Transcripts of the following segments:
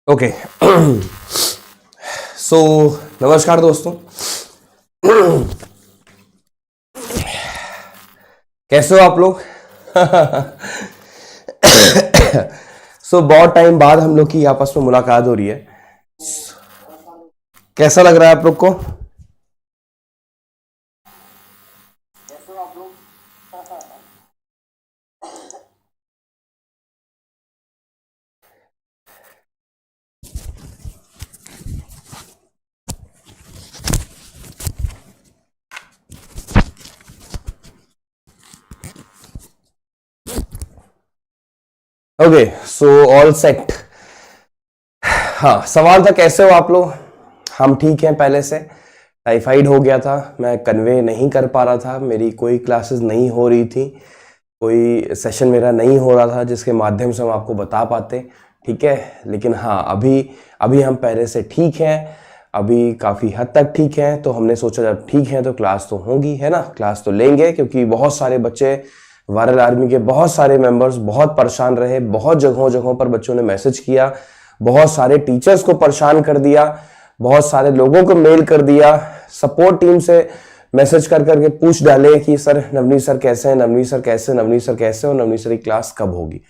Okay so नमस्कार दोस्तों। कैसे हो आप लोग? सो बहुत टाइम बाद हम लोग की आपस में मुलाकात हो रही है। कैसा लग रहा है आप लोग को? Okay so all set. हाँ, सवाल था कैसे हो आप लोग? हम ठीक हैं। पहले से टाइफाइड हो गया था, मैं कन्वे नहीं कर पा रहा था, मेरी कोई क्लासेस नहीं हो रही थी, कोई सेशन मेरा नहीं हो रहा था जिसके माध्यम से हम आपको बता पाते। ठीक है, लेकिन हाँ अभी अभी हम पहले से ठीक हैं, अभी काफ़ी हद तक ठीक हैं। तो हमने सोचा जब ठीक है तो क्लास तो होगी, है ना, क्लास तो लेंगे, क्योंकि बहुत सारे बच्चे, वायरल आर्मी के बहुत सारे मेंबर्स बहुत परेशान रहे, बहुत जगहों जगहों पर बच्चों ने मैसेज किया, बहुत सारे टीचर्स को परेशान कर दिया, बहुत सारे लोगों को मेल कर दिया, सपोर्ट टीम से मैसेज कर करके पूछ डाले कि सर नवनीत सर कैसे हैं, नवनीत सर कैसे, नवनीत सर कैसे, और नवनीत सर की क्लास कब होगी।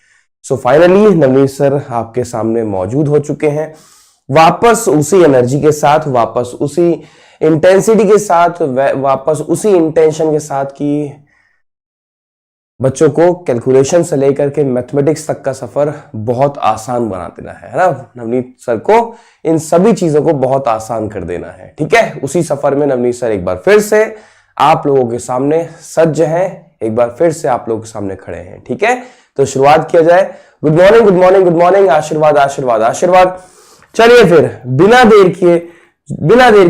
सो फाइनली नवनीत सर आपके सामने मौजूद हो चुके हैं, वापस उसी एनर्जी के साथ, वापस उसी इंटेंसिटी के साथ, वापस उसी इंटेंशन के साथ कि बच्चों को कैलकुलेशन से लेकर के मैथमेटिक्स तक का सफर बहुत आसान बना देना है ना। नवनीत सर को इन सभी चीजों को बहुत आसान कर देना है। ठीक है, उसी सफर में नवनीत सर एक बार फिर से आप लोगों के सामने सज्ज हैं, एक बार फिर से आप लोगों के सामने खड़े हैं। ठीक है, तो शुरुआत किया जाए। Good morning, good morning, good morning, आशीर्वाद आशीर्वाद आशीर्वाद। चलिए फिर बिना देर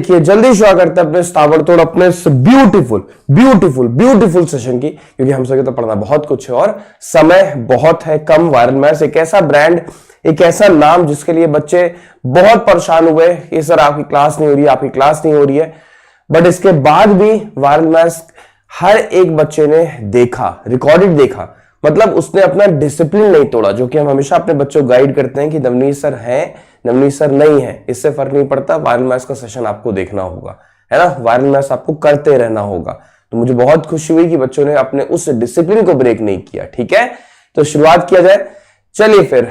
किए जल्दी शुरू करते हैं अपने ताबड़तोड़ अपने ब्यूटीफुल ब्यूटीफुल ब्यूटीफुल सेशन की, क्योंकि हम सके तो पढ़ना बहुत कुछ है और समय बहुत है कम। वायरल मैथ्स एक ऐसा ब्रांड, एक ऐसा नाम जिसके लिए बच्चे बहुत परेशान हुए कि सर आपकी क्लास नहीं हो रही है, आपकी क्लास नहीं हो रही है, बट इसके बाद भी वायरल मैथ्स हर एक बच्चे ने देखा, रिकॉर्डेड देखा, मतलब उसने अपना डिसिप्लिन नहीं तोड़ा, जो कि हम हमेशा अपने बच्चों को गाइड करते हैं कि नवनीत सर हैं, नवनीत सर नहीं है, इससे फर्क नहीं पड़ता। वायरल मैथ्स का सेशन आपको देखना होगा, है ना, वायरल मैथ्स आपको करते रहना होगा। तो मुझे बहुत खुशी हुई कि बच्चों ने अपने उस डिसिप्लिन को ब्रेक नहीं किया। ठीक है, तो शुरुआत किया जाए। चलिए फिर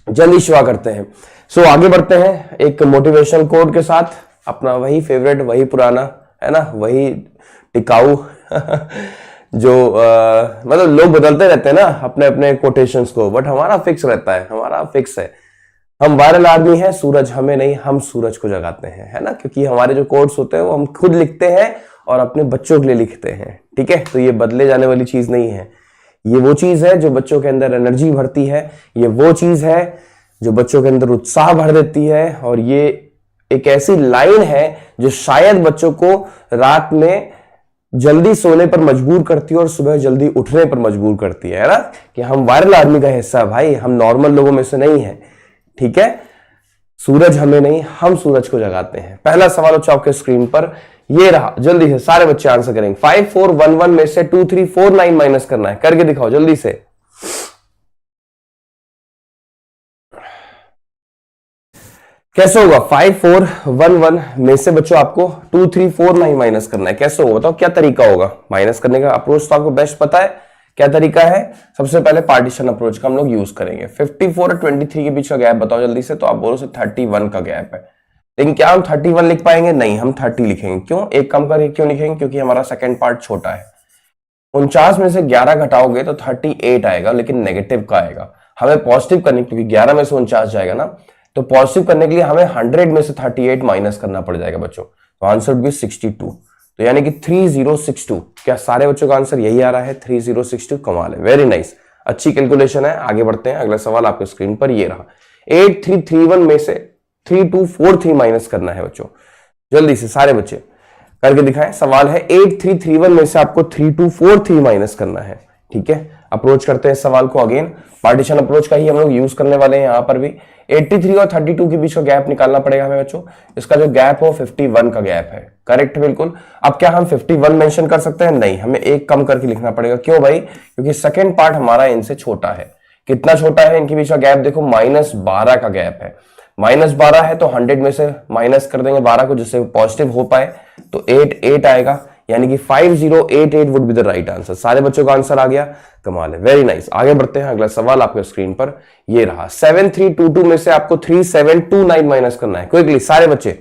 जल्दी शुरू करते हैं। सो आगे बढ़ते हैं एक मोटिवेशनल कोड के साथ, अपना वही फेवरेट, वही पुराना, है ना, वही टिकाऊ जो मतलब लोग बदलते रहते हैं ना अपने अपने कोटेशंस को, बट हमारा फिक्स रहता है, हमारा फिक्स है। हम वायरल आदमी हैं, सूरज हमें नहीं, हम सूरज को जगाते हैं, है ना, क्योंकि हमारे जो कोड्स होते हैं वो हम खुद लिखते हैं और अपने बच्चों के लिए लिखते हैं। ठीक है, तो ये बदले जाने वाली चीज नहीं है, ये वो चीज है जो बच्चों के अंदर एनर्जी भरती है, ये वो चीज है जो बच्चों के अंदर उत्साह भर देती है, और ये एक ऐसी लाइन है जो शायद बच्चों को रात में जल्दी सोने पर मजबूर करती है और सुबह जल्दी उठने पर मजबूर करती है ना, कि हम वायरल आर्मी का हिस्सा है भाई, हम नॉर्मल लोगों में से नहीं है। ठीक है, सूरज हमें नहीं, हम सूरज को जगाते हैं। पहला सवाल हो आपके स्क्रीन पर, ये रहा, जल्दी से सारे बच्चे आंसर करेंगे। 5411 में से 2349 माइनस करना है, करके दिखाओ जल्दी से। कैसे होगा? 5411 में से बच्चों आपको 2349 माइनस करना है, कैसे होगा बताओ, क्या तरीका होगा माइनस करने का? अप्रोच तो आपको बेस्ट पता है, क्या तरीका है? सबसे पहले पार्टीशन अप्रोच का हम लोग यूज करेंगे। 54 और 23 के बीच का गैप बताओ जल्दी से, तो आप बोलो से 31 का गैप है, लेकिन क्या हम 31 लिख पाएंगे? नहीं, हम 30 लिखेंगे। क्यों? एक कम करके क्यों लिखेंगे? क्योंकि हमारा सेकेंड पार्ट छोटा है। 49 में से 11 घटाओगे तो 38 आएगा, लेकिन नेगेटिव का आएगा। हमें पॉजिटिव करने, क्योंकि 11 में से 49 जाएगा ना, तो पॉजिटिव करने के लिए हमें 100 में से 38 माइनस करना पड़ जाएगा बच्चों, तो आंसर भी 62, तो यानी कि 3062। क्या सारे बच्चों का आंसर यही आ रहा है? 3062। कमाल है, वेरी नाइस, अच्छी कैलकुलेशन है। आगे बढ़ते हैं, अगला सवाल आपके स्क्रीन पर ये रहा। 8331 में से 3243 माइनस करना है बच्चों, जल्दी से सारे बच्चे करके दिखाएं। सवाल है 8331 में से आपको 3243 माइनस करना है। ठीक है, अप्रोच करते हैं सवाल को अगेन, पार्टीशन अप्रोच का ही हम लोग यूज करने वाले हैं। यहां पर भी 83 और 32 के बीच का गैप निकालना पड़ेगा हमें बच्चों। इसका जो गैप हो 51 का गैप है, करेक्ट बिल्कुल। अब क्या हम 51 मेंशन कर सकते हैं? नहीं, हमें एक कम करके लिखना पड़ेगा। क्यों भाई? क्योंकि सेकंड पार्ट हमारा इनसे छोटा है। कितना छोटा है इनके बीच का गैप, देखो -12 का गैप है। -12 है तो 100 में से माइनस कर देंगे 12 को, जिससे पॉजिटिव हो पाए, तो 8 आएगा, यानी कि 5088 would be the right answer. सारे बच्चों का आंसर आ गया, कमाल है, वेरी नाइस। आगे बढ़ते हैं, अगला सवाल आपके स्क्रीन पर ये रहा। 7322 में से आपको 3729 माइनस करना है क्विकली सारे बच्चे।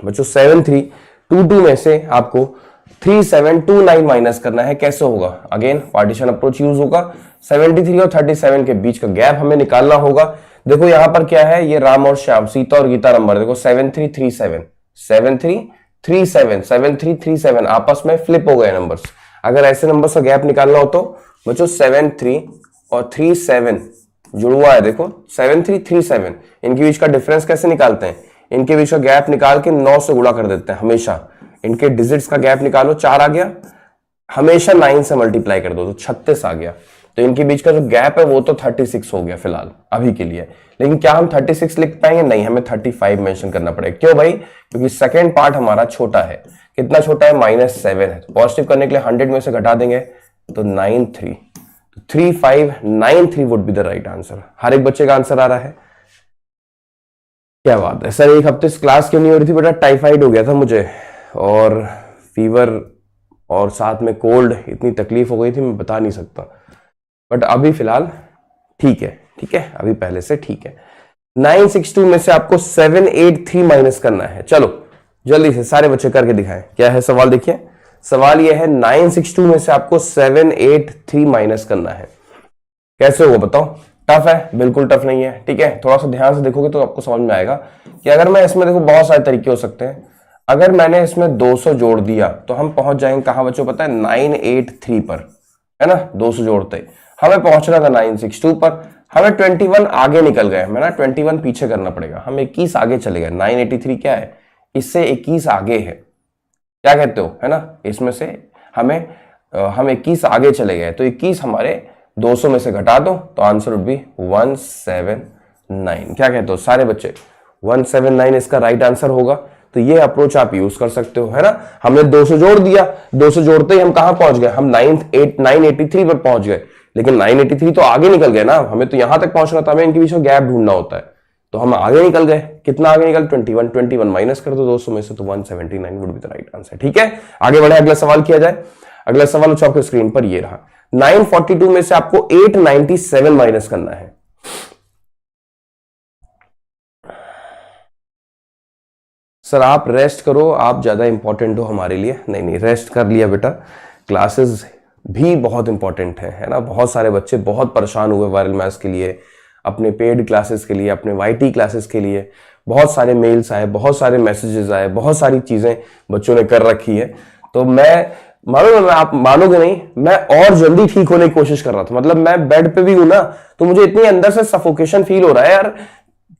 बच्चों 7322 में से आपको 3729 माइनस करना है, कैसे होगा? अगेन पार्टीशन अप्रोच यूज होगा। 73 और 37 के बीच का गैप हमें निकालना होगा। देखो यहां पर क्या है, ये राम और श्याम, सीता और गीता नंबर, देखो 7337 7337 7337 आपस में फ्लिप हो गए नंबर्स। अगर ऐसे नंबर्स का गैप निकालना हो तो बच्चों 73 और 37 जुड़ा है, देखो 7337, इनके बीच का डिफरेंस कैसे निकालते हैं? इनके बीच का गैप निकाल के 9 से गुणा कर देते हैं हमेशा। इनके डिजिट्स का गैप निकालो, 4 आ गया, हमेशा 9 से मल्टीप्लाई कर दो तो 36 आ गया। तो इनके बीच का जो गैप है वो तो 36 हो गया फिलहाल अभी के लिए। लेकिन क्या हम 36 लिख पाएंगे? नहीं, हमें 35 मेंशन करना पड़ेगा। क्यों भाई? क्योंकि सेकेंड पार्ट हमारा छोटा है। कितना छोटा है? -7 है। पॉजिटिव करने के लिए 100 में से घटा देंगे तो 93, 3593 would be the right answer. हर एक बच्चे का आंसर आ रहा है, क्या बात है। सर एक हफ्ते से क्लास क्यों नहीं हो रही थी बेटा? टाइफाइड हो गया था मुझे, और फीवर, और साथ में कोल्ड, इतनी तकलीफ हो गई थी मैं बता नहीं सकता। बट अभी फिलहाल ठीक है, ठीक है, अभी पहले से ठीक है। 962 में से आपको 783 माइनस करना है। चलो जल्दी से सारे बच्चे करके दिखाएं, क्या है सवाल? देखिए सवाल यह है 962 में से आपको 783 माइनस करना है, कैसे होगा बताओ? टफ है? बिल्कुल टफ नहीं है, ठीक है। थोड़ा सा ध्यान से देखोगे तो आपको समझ में आएगा कि अगर मैं इसमें, देखो बहुत सारे तरीके हो सकते हैं। अगर मैंने इसमें 200 जोड़ दिया तो हम पहुंच जाएंगे कहां बच्चों पता है? 983 पर, है ना। 200 जोड़ते ही हमें पहुंचना था 962 पर, हमें 21 आगे निकल गए, हमें ना 21 पीछे करना पड़ेगा, हम 21 आगे चले गए। 983 क्या है? इससे 21 आगे है, क्या कहते हो, है ना। इसमें से हम 21 आगे चले गए, तो 21 हमारे 200 में से घटा दो तो आंसर वुड बी 179। क्या कहते हो सारे बच्चे? 179 इसका राइट आंसर होगा। तो ये अप्रोच आप यूज कर सकते हो, है ना। हमने 200 जोड़ दिया, 200 जोड़ते ही हम कहां पहुंच गए? हम 983 पर पहुंच गए, लेकिन 983 तो आगे निकल गए ना, हमें तो यहां तक पहुंचना था, हमें इनके बीच में गैप ढूंढना होता है। तो हम आगे निकल गए, कितना आगे निकल? 21 माइनस कर दो 200 में से तो 179 would be the right answer. ठीक है, आगे बढ़े, अगला सवाल किया जाए। अगला सवाल आपके स्क्रीन पर ये रहा। 942 में से आपको 897 माइनस करना है। सर आप रेस्ट करो, आप ज्यादा इंपॉर्टेंट हो हमारे लिए। नहीं नहीं, रेस्ट कर लिया बेटा, क्लासेस भी बहुत इंपॉर्टेंट है ना। बहुत सारे बच्चे बहुत परेशान हुए वायरल मैथ्स के लिए, अपने पेड क्लासेस के लिए, अपने वाईटी क्लासेस के लिए। बहुत सारे मेल्स आए, बहुत सारे मैसेजेस आए, बहुत सारी चीजें बच्चों ने कर रखी है। तो मैं आप मानोगे नहीं, मैं और जल्दी ठीक होने की कोशिश कर रहा था। मतलब मैं बेड पे भी हूं ना, तो मुझे इतनी अंदर से सफोकेशन फील हो रहा है यार,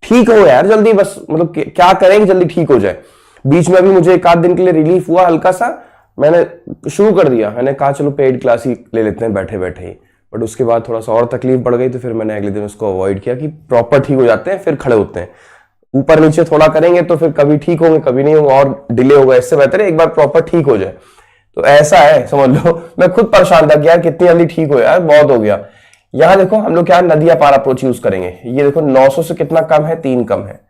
ठीक हो यार जल्दी, बस मतलब क्या करें जल्दी ठीक हो जाए। बीच में भी मुझे एक आध दिन के लिए रिलीफ हुआ हल्का सा, मैंने शुरू कर दिया, मैंने कहा चलो पेड क्लास ही ले लेते हैं बैठे बैठे ही। बट उसके बाद थोड़ा सा और तकलीफ बढ़ गई, तो फिर मैंने अगले दिन उसको अवॉइड किया कि प्रॉपर ठीक हो जाते हैं फिर खड़े होते हैं। ऊपर नीचे थोड़ा करेंगे तो फिर कभी ठीक होंगे कभी नहीं होंगे और डिले होगा, इससे बेहतर है एक बार प्रॉपर ठीक हो जाए। तो ऐसा है समझ लो, मैं खुद परेशान था कि यार कितनी जल्दी ठीक हो यार, बहुत हो गया। यहां देखो हम लोग क्या नदिया पार अप्रोच यूज करेंगे। ये देखो 900 से कितना कम है? 3 कम है।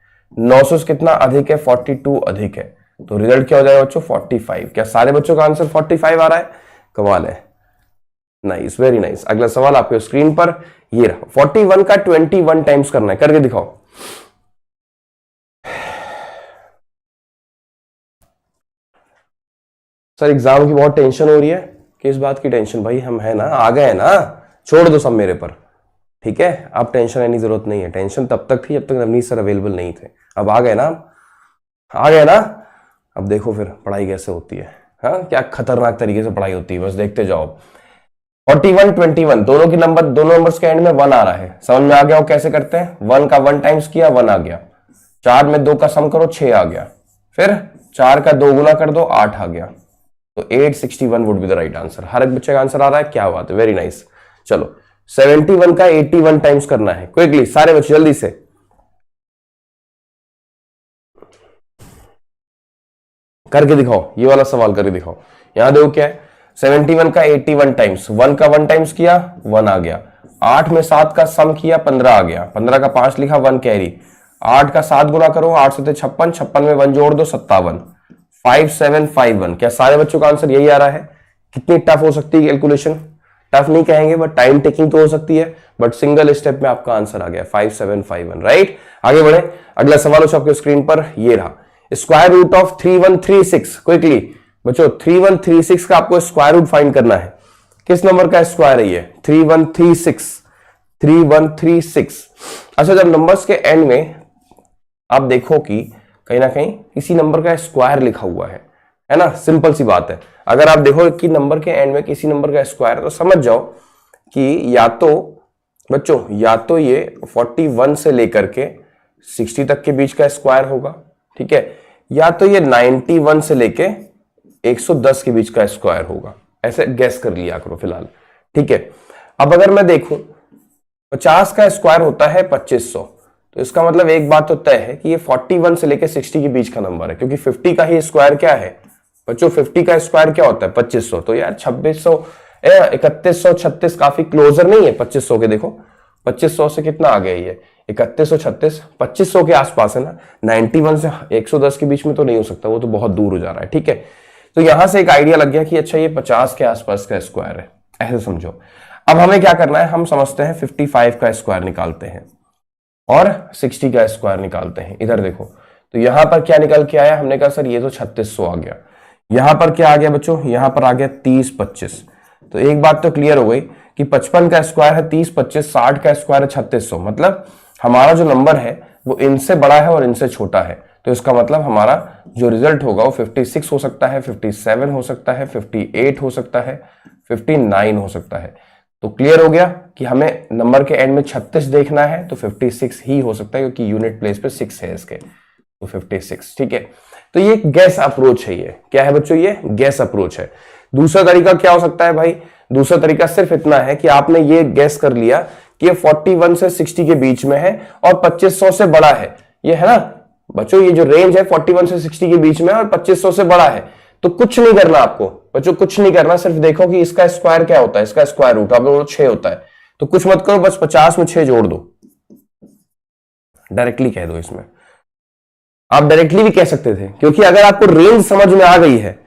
900 से कितना अधिक है? 42 अधिक है। तो रिजल्ट क्या हो जाएगा बच्चों? 45। क्या सारे बच्चों का आंसर 45 आ रहा है? कमाल है, नाइस, वेरी नाइस। अगला सवाल आपके स्क्रीन पर ये रहा। 41 का 21 टाइम्स करना है, करके दिखाओ। सर एग्जाम की बहुत टेंशन हो रही है। किस बात की टेंशन भाई? हम है ना, आ गए ना, छोड़ दो सब मेरे पर, ठीक है। अब टेंशन लेने की जरूरत नहीं है। टेंशन तब तक थी जब तक नवनीत सर अवेलेबल नहीं थे। अब आ गए ना, आ गए ना। अब देखो फिर पढ़ाई कैसे होती है, हाँ क्या खतरनाक तरीके से पढ़ाई होती है, बस देखते जाओ। 41 21 दोनों की नंबर, दोनों नंबर्स के एंड में 1 आ रहा है। समझ में आ गया हो कैसे करते हैं? 1 का 1 टाइम्स किया, 1 आ गया। 4 में 2 का सम करो, 6 आ गया। फिर 4 का 2 गुना कर दो, 8 आ गया। तो 861 would be the right answer. हर एक बच्चे का आंसर आ रहा है, क्या बात है, वेरी नाइस। चलो 71 का 81 टाइम्स करना है, क्विकली सारे बच्चे जल्दी से करके दिखाओ। ये वाला सवाल करके दिखाओ। यहां देखो क्या है, 71 का 81 टाइम्स, 1 का 1 टाइम्स किया 1 आ गया, 8 में 7 का सम किया 15 आ गया, 15 का 5 लिखा 1 कैरी, 8 का 7 गुना करो, 8 से 56, 56 में 1 जोड़ दो 57, 5751। क्या सारे बच्चों का आंसर यही आ रहा है? कितनी टफ हो सकती है कैलकुलेशन? टफ नहीं कहेंगे बट टाइम टेकिंग तो हो सकती है, बट सिंगल स्टेप में आपका आंसर आ गया 5751, राइट। आगे बढ़े, अगला सवाल हो आपके स्क्रीन पर, ये रहा, स्क्वायर रूट ऑफ 3136। क्विकली बच्चों 3136 का आपको स्क्वायर रूट फाइंड करना है। किस नंबर का स्क्वायर है ये? 3136, 3136। अच्छा, जब नंबर्स के एंड में आप देखो कि कहीं ना कहीं किसी नंबर का स्क्वायर लिखा हुआ है ना, सिंपल सी बात है। अगर आप देखो कि नंबर के एंड में किसी नंबर का स्क्वायर है तो समझ जाओ कि या तो बच्चों या तो ये 41 से लेकर के 60 तक के बीच का स्क्वायर होगा, ठीक है, या तो ये 91 से लेके 110 के बीच का स्क्वायर होगा। ऐसे गैस कर लिया करो फिलहाल, ठीक है। अब अगर मैं देखूं 50 का स्क्वायर होता है 2500, तो इसका मतलब एक बात तो तय है कि ये 41 से लेके 60 के बीच का नंबर है, क्योंकि 50 का ही स्क्वायर क्या है बच्चों? 50 का स्क्वायर क्या होता है? 2500। तो यार 2600 3136 काफी क्लोजर नहीं है 2500 के? देखो 2500 से कितना आ गया ये? 3136, 2500 के आसपास है ना। 91 से 110 के बीच में तो नहीं हो सकता, वो तो बहुत दूर हो जा रहा है, ठीक है। तो यहां से एक आइडिया लग गया कि अच्छा ये 50 के आसपास का स्क्वायर है, ऐसे समझो। अब हमें क्या करना है, हम समझते हैं 55 का स्क्वायर निकालते हैं और 60 का स्क्वायर निकालते हैं। इधर देखो, तो यहां पर क्या निकल के आया? हमने कहा सर ये तो 3600 आ गया। यहां पर क्या आ गया बच्चों? यहां पर आ गया 3025। तो एक बात तो क्लियर हो गई कि 55 का स्क्वायर है 3025, 60 का स्क्वायर है 3600। मतलब हमारा जो नंबर है वो इनसे बड़ा है और इनसे छोटा है। तो इसका मतलब हमारा जो रिजल्ट होगा वो 56 हो सकता है, 57 हो सकता है, 58 हो सकता है, 59 हो सकता है। तो क्लियर हो गया कि हमें नंबर के एंड में 36 देखना है, तो 56 ही हो सकता है क्योंकि यूनिट प्लेस पे 6 है इसके, तो 56, ठीक है। तो ये गैस अप्रोच है। ये क्या है बच्चों? ये गैस अप्रोच है। दूसरा तरीका क्या हो सकता है भाई? दूसरा तरीका सिर्फ इतना है कि आपने ये गैस कर लिया कि ये 41 से 60 के बीच में है और 2500 से बड़ा है, ये है ना बच्चों। ये जो रेंज है 41 से 60 के बीच में और 2500 से बड़ा है। तो कुछ नहीं करना आपको बच्चों, कुछ नहीं करना, सिर्फ देखो कि इसका स्क्वायर क्या होता है। इसका स्क्वायर रूट आप बोलो 6 होता है, तो कुछ मत करो, बस 50 में 6 जोड़ दो, डायरेक्टली कह दो। इसमें आप डायरेक्टली भी कह सकते थे, क्योंकि अगर आपको रेंज समझ में आ गई है,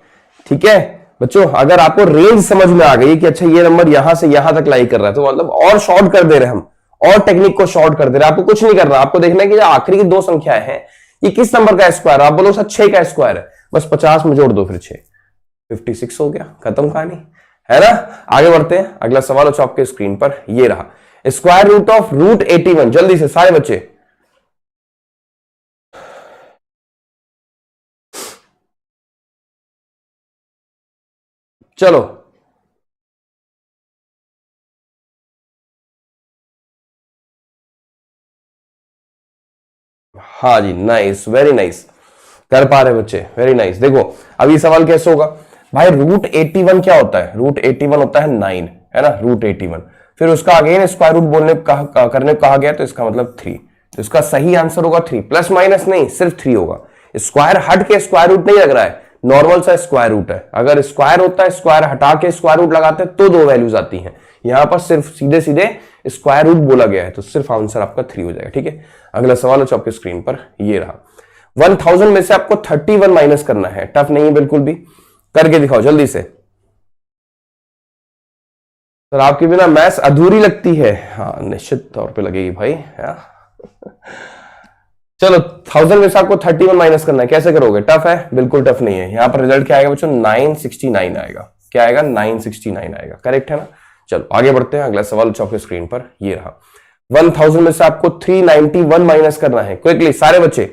ठीक है बच्चों, अगर आपको रेंज समझ में आ गई कि अच्छा ये नंबर यहां से यहां तक लाई कर रहा है, तो मतलब और शॉर्ट कर दे रहे हम, और टेक्निक को शॉर्ट कर दे रहे। आपको कुछ नहीं करना, आपको देखना है कि आखिरी की दो संख्याएं हैं ये किस नंबर का स्क्वायर। आप बोलो सर 6 का स्क्वायर है, बस 50 में जोड़ दो फिर 6, 56 हो गया, खत्म कहानी, है ना। आगे बढ़ते हैं, अगला सवाल हो आपके स्क्रीन पर, ये रहा, स्क्वायर रूट ऑफ रूट 81। जल्दी से सारे बच्चे, चलो हाँ जी, नाइस, वेरी नाइस, कर पा रहे बच्चे, वेरी नाइस। देखो अब ये सवाल कैसे होगा भाई? रूट 81 क्या होता है? रूट 81 होता है 9, है ना, रूट 81। फिर उसका अगेन स्क्वायर रूट बोलने करने को कहा गया, तो इसका मतलब 3। तो इसका सही आंसर होगा 3, प्लस माइनस नहीं, सिर्फ 3 होगा। स्क्वायर हट के स्क्वायर रूट नहीं लग रहा है, नॉर्मल सा स्क्वायर रूट है। अगर स्क्वायर होता है, स्क्वायर हटा के स्क्वायर रूट लगाते हैं तो 2 वैल्यूज आती हैं। यहां पर सिर्फ सीधे सीधे स्क्वायर रूट बोला गया है, तो सिर्फ आंसर आपका 3 हो जाएगा, ठीक है। अगला सवाल हो आपके स्क्रीन पर, ये रहा, 1000 में से आपको 31 माइनस करना है। टफ नहीं है बिल्कुल भी, करके दिखाओ जल्दी से। सर आपके बिना मैथ्स अधूरी लगती है। हाँ निश्चित तौर पे लगेगी भाई। चलो 1000 में से आपको 31 माइनस करना है, कैसे करोगे? टफ है? बिल्कुल टफ नहीं है। यहां पर रिजल्ट क्या आएगा बच्चों? 969 आएगा। क्या आएगा? 969 आएगा, करेक्ट है ना। चलो आगे बढ़ते हैं, अगला सवाल आपके स्क्रीन पर, ये रहा, 1000 में से आपको 391 माइनस करना है। क्विकली सारे बच्चे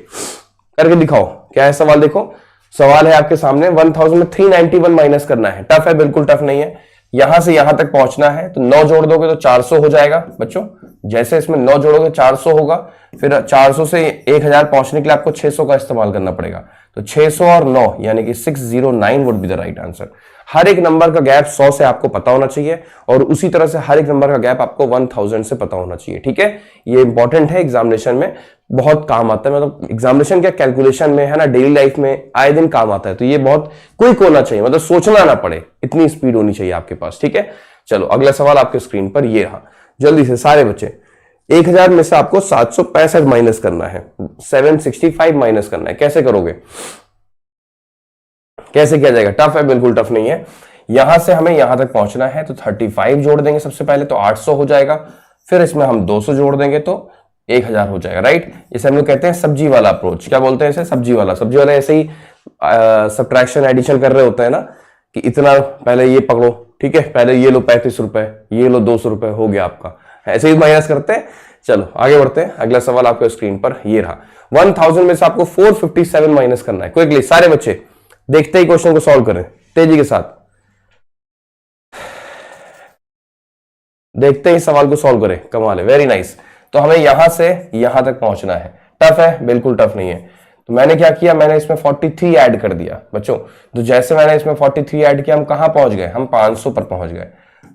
करके दिखाओ, क्या है सवाल? देखो सवाल है आपके सामने, 1000 में 391 माइनस करना है। टफ है? बिल्कुल टफ नहीं है। यहां से यहां तक पहुंचना है तो 9 जोड़ दोगे तो 400 हो जाएगा बच्चों। जैसे इसमें 9 जोड़ोगे 400 होगा, फिर 400 से 1000 पहुंचने के लिए आपको 600 का इस्तेमाल करना पड़ेगा। तो 600 और 9 यानी कि 609 would be the right answer. हर एक नंबर का गैप 100 से आपको पता होना चाहिए और उसी तरह से हर एक नंबर का गैप आपको 1000 से पता होना चाहिए। ठीक है, ये इंपॉर्टेंट है, एग्जामिनेशन में बहुत काम आता है। मतलब एग्जामिनेशन क्या, कैलकुलेशन में है ना, डेली लाइफ में आए दिन काम आता है। तो ये बहुत क्विक होना चाहिए, मतलब सोचना ना पड़े, इतनी स्पीड होनी चाहिए आपके पास। ठीक है, चलो अगला सवाल आपके स्क्रीन पर ये रहा। जल्दी से सारे बच्चे, 1000 में से आपको 765 माइनस करना है, 765 माइनस करना है। कैसे करोगे, कैसे किया जाएगा? टफ है? बिल्कुल टफ नहीं है। यहां से हमें यहां तक पहुंचना है तो 35 जोड़ देंगे सबसे पहले, तो 800 हो जाएगा। फिर इसमें हम 200 जोड़ देंगे तो 1000 हो जाएगा। राइट, इसे हम लोग कहते हैं सब्जी वाला अप्रोच। क्या बोलते हैं इसे? सब्जी वाला। सब्जी वाला ऐसे ही सब्ट्रैक्शन एडिशन कर रहे होते हैं ना, कि इतना पहले ये पकड़ो, ठीक है, पहले ये लो 35 रुपए, ये लो 200 रुपए, हो गया आपका। ऐसे ही माइनस करते हैं। चलो आगे बढ़ते हैं। अगला सवाल आपके स्क्रीन पर ये रहा। 1000 में से आपको 457 माइनस करना है। क्विकली सारे बच्चे देखते ही क्वेश्चन को सॉल्व करें तेजी के साथ, देखते ही सवाल को सॉल्व करें। कमाल है, वेरी नाइस। तो हमें यहां से यहां तक पहुंचना है। टफ है? बिल्कुल टफ नहीं है। तो मैंने क्या किया, मैंने इसमें 43 ऐड कर दिया बच्चों। तो जैसे मैंने इसमें 43 ऐड किया, हम कहां पहुंच गए? हम 500 पर पहुंच गए।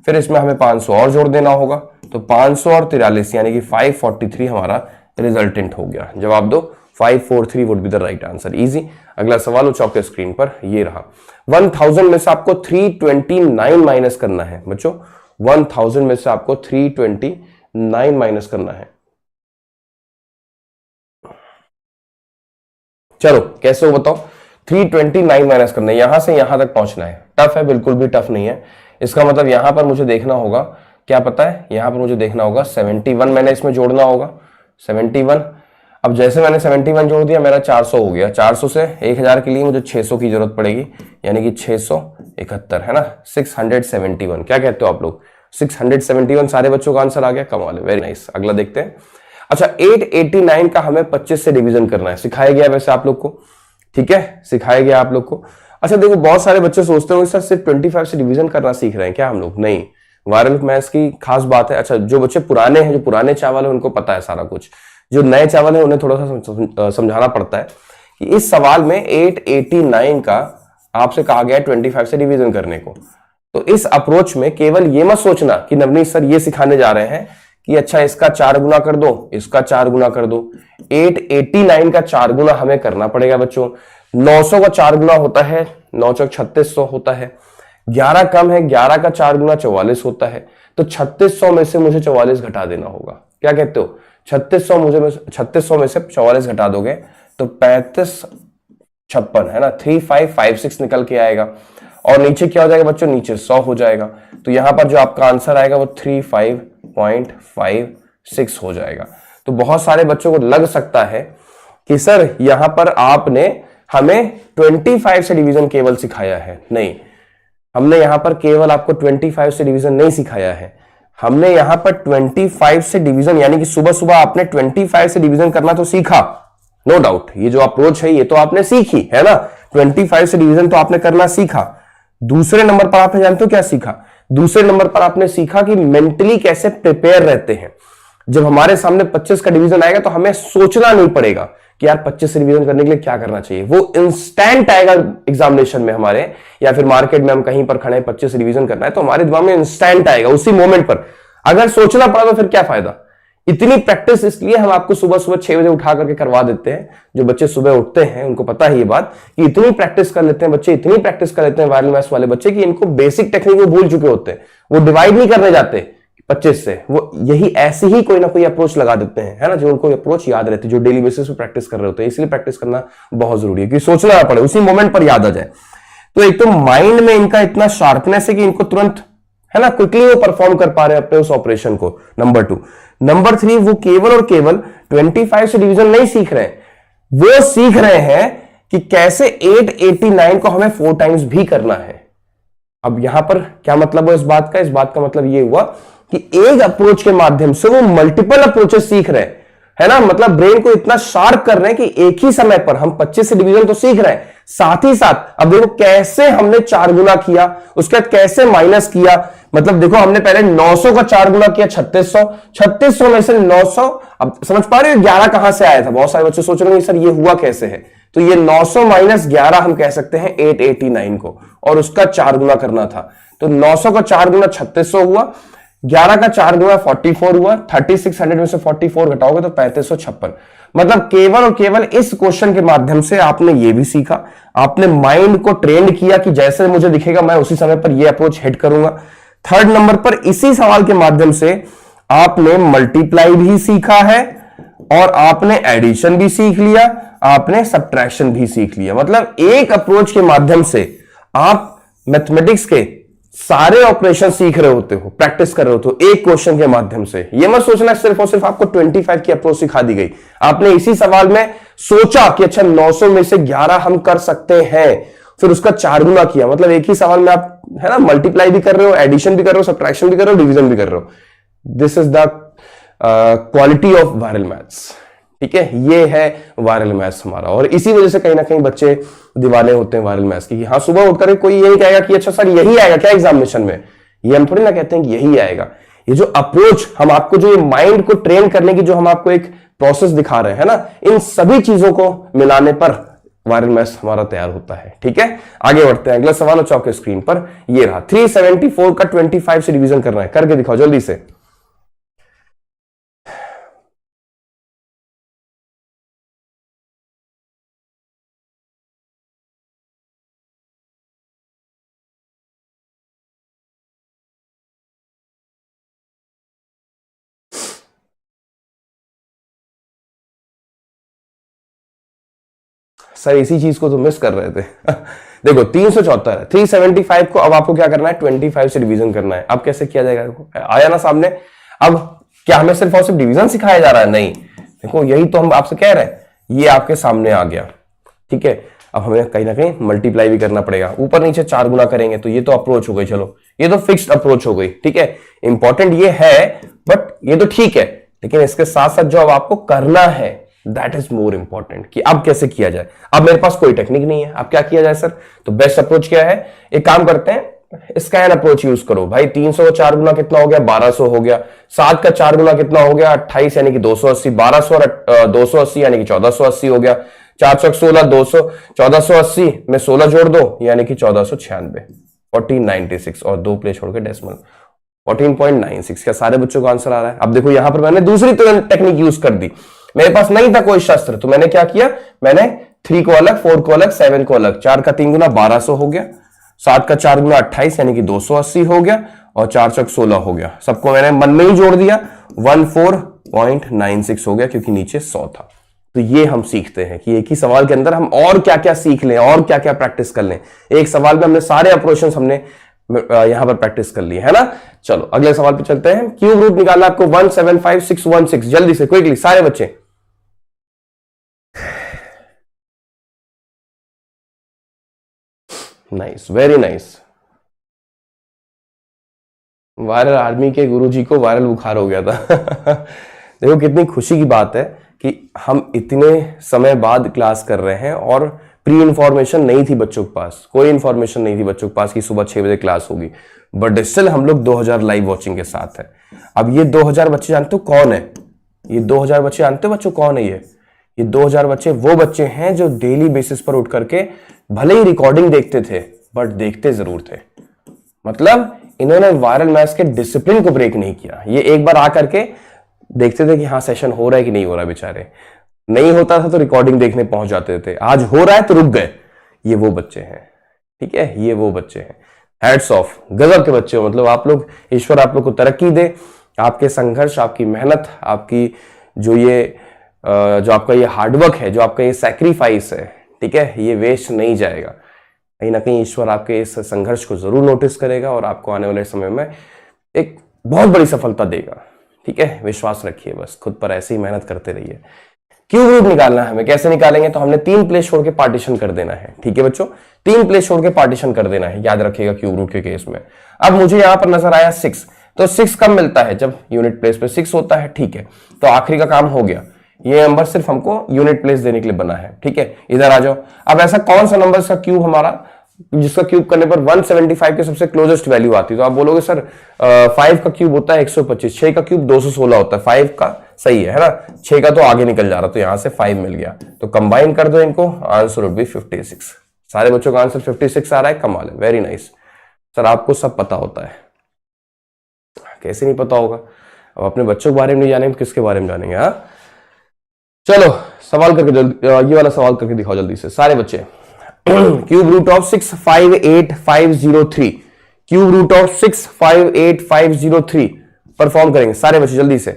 फिर इसमें हमें 500 और जोड़ देना होगा, तो 500 और 43 यानी कि 543 हमारा रिजल्टेंट हो गया। जवाब दो, 543 would be the right answer. Easy. अगला सवाल उस आपके स्क्रीन पर ये रहा। 1000 में से आपको 329 माइनस करना है बच्चों। 1000 में से आपको 329 माइनस करना है। चलो कैसे हो बताओ? 329 माइनस करना है, यहां से यहां तक पहुंचना है। टफ है? बिल्कुल भी टफ नहीं है। इसका मतलब यहां पर मुझे देखना होगा, क्या पता है, यहां पर मुझे देखना होगा 71 मैंने इसमें जोड़ना होगा। 71, अब जैसे मैंने 71 जोड़ दिया, मेरा 400 हो गया। 400 से 1000 के लिए मुझे 600 की जरूरत पड़ेगी, यानी कि 671 है ना, 671। क्या कहते हो आप लोग? 671 सारे बच्चों का आंसर आ गया। कमाल है, वेरी नाइस। अगला देखते हैं। अच्छा, 889 का हमें 25 से डिवीजन करना है। सिखाया गया वैसे आप लोग को, ठीक है, सिखाया गया आप लोग को। अच्छा देखो, बहुत सारे बच्चे सोचते होंगे सर सिर्फ 25 से डिवीजन करना सीख रहे हैं क्या हम लोग? नहीं, वायरल मैथ्स की खास बात है। अच्छा, जो बच्चे पुराने हैं, जो पुराने चावल है, उनको पता है सारा कुछ। जो नए चावल है, उन्हें थोड़ा सा समझाना पड़ता है कि इस सवाल में 889 का आपसे कहा गया है 25 से डिवीजन करने को। तो इस अप्रोच में केवल ये मत सोचना कि नवनीत सर ये सिखाने जा रहे हैं कि अच्छा इसका 4 गुना कर दो, इसका 4 गुना कर दो। 889 का 4 गुना हमें करना पड़ेगा बच्चों। 900 का 4 गुना होता है 9 चौक 3600 होता है। 11 कम है, 11 का 4 गुना 44 होता है। तो 3600 में से मुझे 44 घटा देना होगा। क्या कहते हो? 3600 में से 44 घटा दोगे तो 3556 है ना, 3556 निकल के आएगा। और नीचे क्या हो जाएगा बच्चों? नीचे 100 हो जाएगा। तो यहां पर जो आपका आंसर आएगा वो 35.56 हो जाएगा। तो बहुत सारे बच्चों को लग सकता है कि सर यहां पर आपने हमें 25 से डिवीजन केवल सिखाया है। नहीं, हमने यहां पर केवल आपको 25 से डिवीजन नहीं सिखाया है। हमने यहां पर 25 से डिवीजन यानी कि सुबह सुबह आपने 25 से डिवीजन करना तो सीखा, नो डाउट। ये जो अप्रोच है ये तो आपने सीखी है ना, 25 से डिवीजन तो आपने करना सीखा। दूसरे नंबर पर आपने जानते हो क्या सीखा? दूसरे नंबर पर आपने सीखा कि मेंटली कैसे प्रिपेयर रहते हैं। जब हमारे सामने 25 का डिवीजन आएगा तो हमें सोचना नहीं पड़ेगा कि यार 25 से डिवीजन करने के लिए क्या करना चाहिए। वो इंस्टेंट आएगा एग्जामिनेशन में हमारे, या फिर मार्केट में हम कहीं पर खड़े 25 से डिवीजन करना है तो हमारे दिमाग में इंस्टेंट आएगा उसी मोमेंट पर। अगर सोचना पड़ा तो फिर क्या फायदा? इतनी प्रैक्टिस इसलिए हम आपको सुबह सुबह 6 बजे उठा करके करवा देते हैं। जो बच्चे सुबह उठते हैं उनको पता है ये बात कि इतनी प्रैक्टिस कर लेते हैं बच्चे, इतनी प्रैक्टिस कर लेते हैं वायरल मैथ्स वाले बच्चे कि इनको बेसिक टेक्निक वो भूल चुके होते हैं। वो डिवाइड नहीं करने जाते 25 से, वो यही ऐसे ही कोई ना कोई अप्रोच लगा देते हैं, है ना, जो उनको अप्रोच याद रहती है, जो डेली बेसिस पे प्रैक्टिस कर रहे होते हैं। इसलिए प्रैक्टिस करना बहुत जरूरी है कि सोचना ना पड़े, उसी मोमेंट पर याद आ जाए। तो एक तो माइंड में इनका इतना शार्पनेस है कि इनको तुरंत, है ना, क्विकली वो परफॉर्म कर पा रहे हैं अपने उस ऑपरेशन को। नंबर 2। नंबर 3, वो केवल और केवल 25 से डिवीजन नहीं सीख रहे हैं, वो सीख रहे हैं कि कैसे 889 को हमें 4 टाइम्स भी करना है। अब यहां पर क्या मतलब है इस बात का? इस बात का मतलब ये हुआ कि एक अप्रोच के माध्यम से वो मल्टीपल अप्रोचेस सीख रहे हैं, है ना, मतलब ब्रेन को इतना शार्प कर रहे हैं कि एक ही समय पर हम 25 से डिवीजन तो सीख रहे हैं, साथ ही साथ अब देखो कैसे हमने 4 गुना किया, उसके बाद कैसे माइनस किया। मतलब देखो हमने पहले 900 का 4 गुना किया 3600 में से 900, अब समझ पा रहे हो 11 कहां से आया था? बहुत सारे बच्चे सोच रहे हैं सर ये हुआ कैसे है। तो ये 900 माइनस 11 हम कह सकते हैं 889 को, और उसका 4 गुना करना था। तो 900 का 4 गुना 3600 हुआ, 11 का 4 गुना 44 हुआ, 3600 में से 44 घटाओगे तो 3556। मतलब केवल और केवल इस क्वेश्चन के माध्यम से आपने ये भी सीखा, आपने माइंड को ट्रेन किया कि जैसे मुझे दिखेगा मैं उसी समय पर ये अप्रोच हिट करूंगा। थर्ड नंबर पर इसी सवाल के माध्यम से आपने मल्टीप्लाई भी सीखा है, और आपने एडिशन भी सीख लिया, आपने सब्ट्रैक्शन भी सीख लिया। मतलब एक अप्रोच के माध्यम से आप मैथमेटिक्स के सारे ऑपरेशन सीख रहे होते हो, प्रैक्टिस कर रहे होते हो एक क्वेश्चन के माध्यम से। ये मत सोचना सिर्फ और सिर्फ आपको 25 की अप्रोच सिखा दी गई, आपने इसी सवाल में सोचा कि अच्छा 900 में से 11 हम कर सकते हैं, फिर उसका 4 गुना किया। मतलब एक ही सवाल में आप है ना मल्टीप्लाई भी कर रहे हो, एडिशन भी कर रहे हो, सब्ट्रैक्शन भी कर रहे हो, डिवीजन भी कर रहे हो। This is the quality of viral maths. ठीक है, ये है वायरल मैथ्स हमारा, और इसी वजह से कहीं ना कहीं बच्चे दीवाने होते हैं वायरल मैथ्स की। हाँ, सुबह उठकर कोई यही कहेगा कि अच्छा सर यही आएगा क्या एग्जामिनेशन में, ये हम थोड़ी ना कहते हैं कि यही आएगा। ये जो अप्रोच हम आपको, जो ये माइंड को ट्रेन करने की जो हम आपको एक प्रोसेस दिखा रहे हैं ना, इन सभी चीजों को मिलाने पर वायरल मैथ्स हमारा तैयार होता है। ठीक है, आगे बढ़ते हैं। अगला सवाल हो चौके स्क्रीन पर, ये रहा 374 का 25 से डिवीजन करना है, करके दिखाओ जल्दी से। सर इसी चीज को तो मिस कर रहे थे। देखो 374 है, 375 को अब आपको क्या करना है, 25 से डिवीजन करना है। अब कैसे किया जाएगा, आया ना सामने। अब क्या हमें सिर्फ और सिर्फ डिवीजन सिखाया जा रहा है? नहीं, देखो यही तो हम आपसे कह रहे हैं, ये आपके सामने आ गया। ठीक है, अब हमें कहीं ना कहीं मल्टीप्लाई भी करना पड़ेगा, ऊपर नीचे 4 गुना करेंगे, तो ये तो अप्रोच हो गई। चलो ये तो फिक्स्ड अप्रोच हो गई। ठीक है, इंपॉर्टेंट ये है, बट ये तो ठीक है, लेकिन इसके साथ साथ जो अब आपको करना है दैट इज मोर इंपॉर्टेंट, कि अब कैसे किया जाए। अब मेरे पास कोई टेक्निक नहीं है, अब क्या किया जाए सर? तो बेस्ट अप्रोच क्या है, एक काम करते हैं, स्कैन अप्रोच यूज करो भाई। 300 का 4 गुना कितना हो गया, 1200 हो गया। 7 का 4 गुना कितना हो गया, 28 यानी कि 280। 1200 और 280 यानी कि 1480 हो गया। 416 200 1480 में 16 जोड़ दो यानी कि 1496, 1496, और 2 प्लेस छोड़ के डेसिमल 14.96 का सारे बच्चों का आंसर आ रहा है। अब देखो यहां पर मैंने दूसरी टेक्निक यूज कर दी, मेरे पास नहीं था कोई शस्त्र, तो मैंने क्या किया, मैंने 3 को अलग, 4 को अलग, 7 को अलग। 4 का 3 गुना 1200 हो गया, 7 का 4 गुना 28 यानी कि 280 हो गया, और 4 चौक 16 हो गया। सबको मैंने मन में ही जोड़ दिया, 14.96 हो गया, क्योंकि नीचे 100 था। तो ये हम सीखते हैं कि एक ही सवाल के अंदर हम और क्या क्या सीख लें, और क्या क्या प्रैक्टिस कर लें। एक सवाल में हमने सारे अप्रोचेस हमने यहां पर प्रैक्टिस कर लिए है ना। चलो अगले सवाल पे चलते हैं। क्यूब रूट निकालना आपको 175616, जल्दी से क्विकली सारे बच्चे। Nice, very nice. Viral army के गुरुजी को वायरल बुखार हो गया था। देखो कितनी खुशी की बात है कि हम इतने समय बाद क्लास कर रहे हैं, और प्री इंफॉर्मेशन नहीं थी बच्चों के पास, कोई इंफॉर्मेशन नहीं थी बच्चों के पास कि सुबह 6 बजे क्लास होगी, बट स्टिल हम लोग 2000 लाइव वॉचिंग के साथ है। अब ये 2000 बच्चे जानते हो कौन है? ये 2000 बच्चे जानते हो बच्चों कौन है? ये 2000 बच्चे वो बच्चे हैं जो डेली बेसिस पर उठ करके भले ही रिकॉर्डिंग देखते थे, बट देखते जरूर थे। मतलब इन्होंने वायरल मैथ्स के डिसिप्लिन को ब्रेक नहीं किया। ये एक बार आकर के देखते थे कि हाँ सेशन हो रहा है कि नहीं हो रहा है, बेचारे नहीं होता था तो रिकॉर्डिंग देखने पहुंच जाते थे, आज हो रहा है तो रुक गए। ये वो बच्चे हैं, ठीक है, ये वो बच्चे हैं। हैट्स ऑफ, गजब के बच्चे हो। मतलब आप लोग, ईश्वर आप लोग को तरक्की दे, आपके संघर्ष, आपकी मेहनत, आपकी जो आपका ये हार्डवर्क है, जो आपका ये सैक्रिफाइस है, ठीक है, ये वेस्ट नहीं जाएगा। कहीं ना कहीं ईश्वर आपके इस संघर्ष को जरूर नोटिस करेगा और आपको आने वाले समय में एक बहुत बड़ी सफलता देगा। ठीक है, विश्वास रखिए, बस खुद पर ऐसे ही मेहनत करते रहिए। क्यूब रूट निकालना है हमें, कैसे निकालेंगे? तो हमने 3 प्लेस छोड़ के पार्टीशन कर देना है। ठीक है बच्चों, 3 प्लेस छोड़ के पार्टीशन कर देना है, याद रखिएगा क्यूब रूट के केस में। अब मुझे यहां पर नजर आया 6, तो 6 कब मिलता है? जब यूनिट प्लेस पे 6 होता है। ठीक है, तो आखिरी का काम हो गया। ये नंबर सिर्फ हमको यूनिट प्लेस देने के लिए बना है। ठीक है, इधर आ जाओ। अब ऐसा कौन सा नंबर का क्यूब हमारा, जिसका क्यूब करने पर 175 के सबसे क्लोजेस्ट वैल्यू आती है? तो आप बोलोगे सर 5 का क्यूब होता है 125, 6 का क्यूब 216 होता है, 5 का सही है ना। 6 का तो आगे निकल जा रहा, तो यहां से 5 मिल गया, तो कंबाइन कर दो इनको, आंसर वुड बी 56। सारे बच्चों का आंसर 56 आ रहा है, कमाल है, वेरी नाइस। सर आपको सब पता होता है, कैसे नहीं पता होगा। अब अपने बच्चों के बारे में नहीं जानेंगे, किसके बारे में जानेंगे। हाँ चलो सवाल करके जल्दी, ये वाला सवाल करके दिखाओ जल्दी से सारे बच्चे। Cube root of 658503, cube root of 658503 perform करेंगे सारे बच्चे जल्दी से।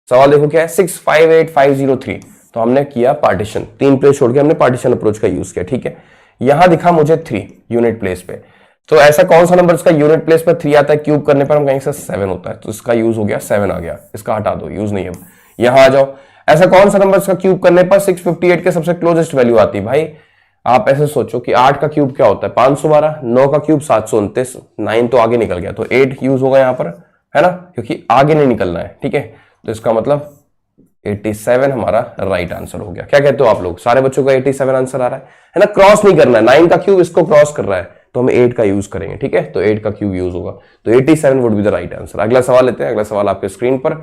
सवाल देखो क्या है, 658503। तो हमने किया पार्टीशन, 3 प्लेस छोड़ के हमने पार्टीशन अप्रोच का यूज किया, ठीक है। यहां दिखा मुझे 3 यूनिट प्लेस पे, तो ऐसा कौन सा नंबर इसका यूनिट प्लेस पर 3 आता है, क्यूब करने पर हम कहेंगे सर 7 होता है, तो इसका यूज हो गया 7 आ गया, इसका हटा दो, यूज नहीं है। यहां आ जाओ, ऐसा कौन सा नंबर इसका क्यूब करने पर 658 के सबसे क्लोजेस्ट वैल्यू आती है। भाई आप ऐसे सोचो कि 8 का क्यूब क्या होता है 512, 9 का क्यूब 729, 9 तो आगे निकल गया, तो 8 यूज होगा यहां पर, है ना, क्योंकि आगे नहीं निकलना है, ठीक है। तो इसका मतलब 87 हमारा राइट आंसर हो गया। क्या कहते हो आप लोग, सारे बच्चों का 87 आंसर आ रहा है ना। क्रॉस नहीं करना है, 9 का क्यूब इसको क्रॉस कर रहा है, तो हम 8 का यूज करेंगे, ठीक है। तो 8 का क्यूब यूज होगा, तो 87 would be the right answer. अगला सवाल लेते हैं, अगला सवाल आपके स्क्रीन पर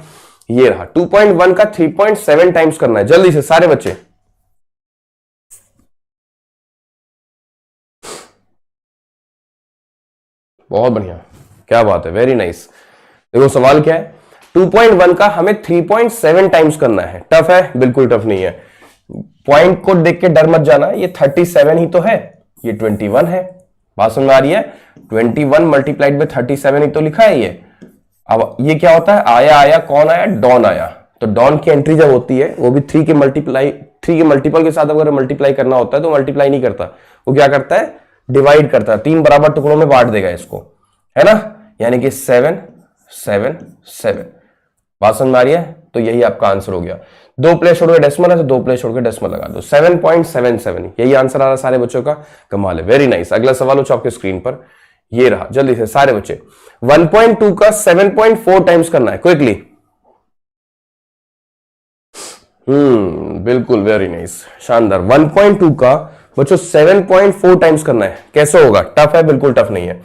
ये रहा। 2.1 का 3.7 टाइम्स करना है, जल्दी से सारे बच्चे। बहुत बढ़िया, क्या बात है, वेरी नाइस। देखो सवाल क्या है, 2.1 का हमें 3.7 टाइम्स करना है। टफ है, बिल्कुल टफ नहीं है। पॉइंट को देख के डर मत जाना, ये 37 ही तो है, ये 21 है। बात समझ में आ रही है, 21 मल्टीप्लाइड में 37 ही तो लिखा है ये। अब ये क्या होता है, आया आया कौन आया, डॉन आया। तो डॉन की एंट्री जब होती है वो भी 3 के मल्टीपल के साथ अगर मल्टीप्लाई करना होता है तो मल्टीप्लाई नहीं करता, वो क्या करता है, डिवाइड करता है, 3 बराबर टुकड़ों में बांट देगा इसको, है ना। यानी कि 7 7 7। बात समझ में आ रही है, तो यही आपका आंसर हो गया। 2 प्लेस छोड़ के डेसिमल है, तो 2 प्लेस छोड़ के डेसिमल लगा दो, 7.77 यही आंसर आ रहा है सारे बच्चों का, कमाल है, वेरी नाइस। अगला सवाल हो आपके स्क्रीन पर ये रहा, जल्दी से सारे बच्चे। 1.2 का 7.4 टाइम्स करना है क्विकली। बिल्कुल, वेरी नाइस, शानदार। 1.2 का बच्चों 7.4 टाइम्स करना है, कैसे होगा, टफ है, बिल्कुल टफ नहीं है।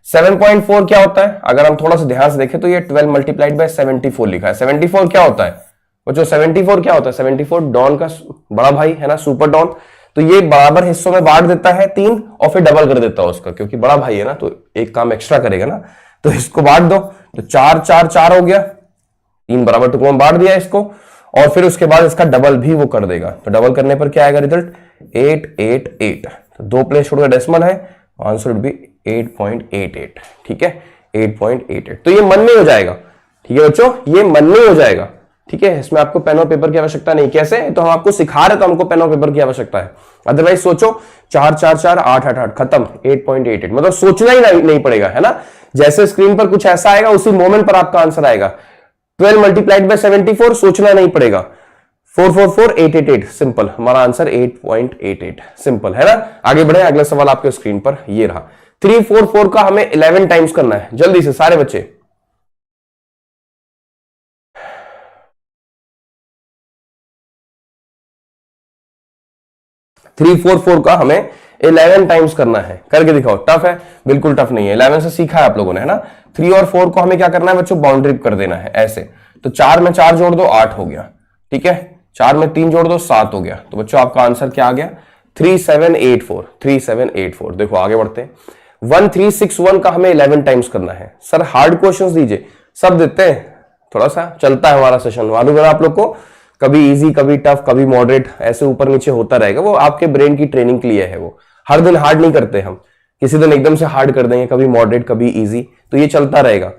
7.4 क्या होता है, अगर हम थोड़ा सा ध्यान से देखें तो ये 12 मल्टीप्लाइड बाय 74 लिखा है। 74 क्या होता है बच्चों, 74 क्या होता है, 74 डॉन का बड़ा भाई है ना, सुपर डॉन। तो ये बराबर हिस्सों में बांट देता है 3 और फिर डबल कर देता है उसका, क्योंकि बड़ा भाई है ना, तो एक काम एक्स्ट्रा करेगा ना, तो इसको बांट दो, तो 4 4 4 हो गया, 3 बराबर टुकड़ों में बांट दिया इसको, और फिर उसके बाद इसका डबल भी वो कर देगा। तो डबल करने पर क्या आएगा रिजल्ट, 8 8 8। तो 2 प्लेस छोड़ के डेसिमल है, आंसर वुड बी 8.88, ठीक है, 8.88। तो ये मन में हो जाएगा, ठीक है बच्चों, ये मन में हो जाएगा, ठीक है। इसमें आपको पेन और पेपर की आवश्यकता नहीं, कैसे, तो हम आपको सिखा रहे तो हमको पेन और पेपर की आवश्यकता है। अदरवाइज सोचो 4 4 4 8 8 8 खत्म, 8.88, मतलब सोचना ही नहीं पड़ेगा, है ना। जैसे स्क्रीन पर कुछ ऐसा आएगा उसी मोमेंट पर आपका आंसर आएगा। 12 मल्टीप्लाइड बाय 74 सोचना नहीं पड़ेगा, 4 4 4 888, सिंपल, हमारा आंसर 8.88, सिंपल, है ना। आगे बढ़े, अगला सवाल आपके स्क्रीन पर ये रहा। 344 का हमें 11 टाइम्स करना है, जल्दी से सारे बच्चे। थ्री फोर फोर का हमें 11 टाइम्स करना है, करके दिखाओ। टफ है, बिल्कुल टफ नहीं है, 11 से सीखा है आप लोगों ने, है ना। 3 और 4 को हमें क्या करना है बच्चों, बाउंड्री कर देना है ऐसे। तो 4 में 4 जोड़ दो 8 हो गया, ठीक है। 4 में 3 जोड़ दो 7 हो गया। तो बच्चों आपका आंसर क्या आ गया, 3784, 3784। देखो आगे बढ़ते हैं। 1361 का हमें 11 टाइम्स करना है। सर हार्ड क्वेश्चंस दीजिए, सब देते हैं, थोड़ा सा चलता है हमारा सेशन, मालूम है आप लोग को, कभी इजी कभी टफ कभी मॉडरेट, ऐसे ऊपर नीचे होता रहेगा, वो आपके ब्रेन की ट्रेनिंग के लिए है। वो हर दिन हार्ड नहीं करते हम, किसी दिन एकदम से हार्ड कर देंगे, कभी मॉडरेट कभी इजी, तो ये चलता रहेगा,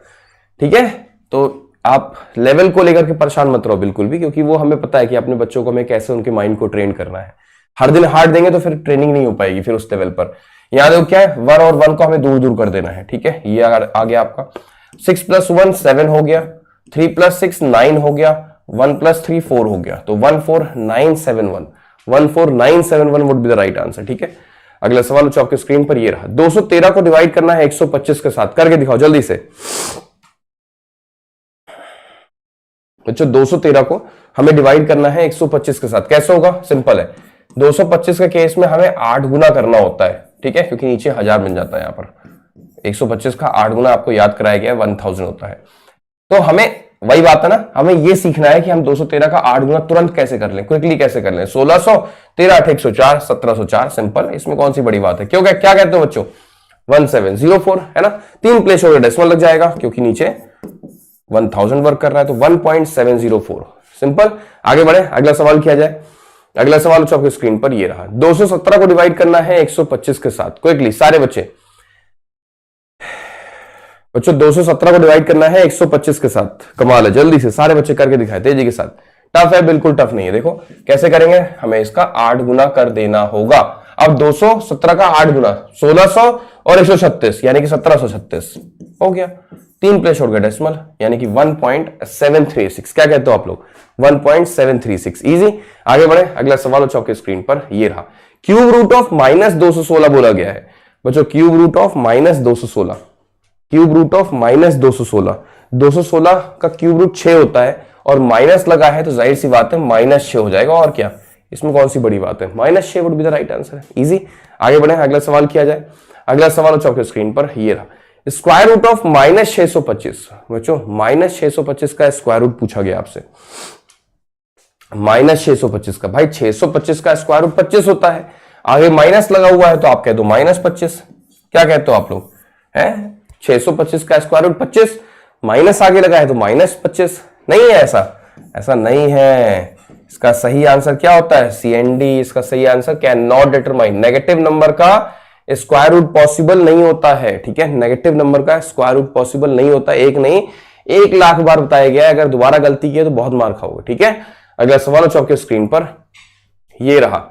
ठीक है। तो आप लेवल को लेकर के परेशान मत रहो बिल्कुल भी, क्योंकि वो हमें पता है कि अपने बच्चों को हमें कैसे उनके माइंड को ट्रेन करना है। हर दिन हार्ड देंगे तो फिर ट्रेनिंग नहीं हो पाएगी फिर उस लेवल पर। यहाँ देखो क्या है, 1 और 1 को हमें दूर दूर कर देना है, ठीक है। ये आ गया आपका 6 + 1 7 हो गया, 3 + 6 9 हो गया, 1 + 3 4 हो गया, तो 14971, 14971 would be the right answer, ठीक है। अगला सवाल आपके स्क्रीन पर ये रहा। 213 को डिवाइड करना है 125 के साथ, करके दिखाओ जल्दी से बच्चों। 213 को हमें डिवाइड करना है 125 के साथ, कैसे होगा, सिंपल है। 225 के केस में हमें 8 गुना करना होता है, ठीक है, क्योंकि नीचे 1000 बन जाता है। यहाँ पर 125 का 8 गुना आपको याद कराया गया 1000 होता है। तो हमें वही बात है ना, हमें ये सीखना है कि हम 213 का 8 गुना तुरंत कैसे कर लें, क्विकली कैसे कर लें। 1600, 13 8 104, 1704, सिंपल, इसमें कौन सी बड़ी बात है। क्यों, क्या कहते हो बच्चों, 1704 है ना, 3 प्लेस हो गया, डेसिमल लग जाएगा क्योंकि नीचे 1000 वर्क कर रहा है, तो 1.704, सिंपल। आगे बढ़े, अगला सवाल किया जाए। अगला सवाल आपकी स्क्रीन पर ये रहा, 217 को डिवाइड करना है 125 के साथ, क्विकली सारे बच्चे। बच्चों 217 को डिवाइड करना है 125 के साथ, कमाल है, जल्दी से सारे बच्चे करके दिखाए तेजी के साथ। टफ है, बिल्कुल टफ नहीं है। देखो कैसे करेंगे, हमें इसका 8 गुना कर देना होगा। अब 217 का 8 गुना 1600 और 136 यानी कि 1736 हो गया, 3 प्लेस छोड़ गया डेसिमल, यानी कि 1.736। क्या कहते हो आप लोग, 1.736, इजी। आगे बढ़े, अगला सवाल आपके स्क्रीन पर ये रहा, क्यूब रूट ऑफ -216 बोला गया है। बच्चों cube root of -216, cube root of -216, 216 का क्यूब रूट 6 होता है और माइनस लगा है तो जाहिर सी बात है -6 हो जाएगा, और क्या, इसमें कौन सी बड़ी बात है, -6 would be the right answer, easy. आगे बढ़े, अगला सवाल किया जाए। अगला सवाल आपके स्क्रीन पर ये रहा, स्क्वायर रूट ऑफ -625। बच्चों -625 का स्क्वायर रूट पूछा गया आपसे, -625 का, भाई 625 का स्क्वायर रूट 25 होता है, आगे माइनस लगा हुआ है तो आप कह दो -25। क्या कहते हो आप लोग, हैं 625 का स्क्वायर रूट 25, माइनस आगे लगा है तो -25, नहीं है ऐसा, ऐसा नहीं है। इसका सही आंसर क्या होता है, CND। इसका सही answer can not determine, negative number का स्क्वायर रूट पॉसिबल नहीं होता है, ठीक है, नेगेटिव नंबर का स्क्वायर रूट पॉसिबल नहीं होता, एक नहीं 1 लाख बार बताया गया है, अगर दोबारा गलती की तो बहुत मार खाओगे, ठीक है। अगला सवाल आपके स्क्रीन पर ये रहा,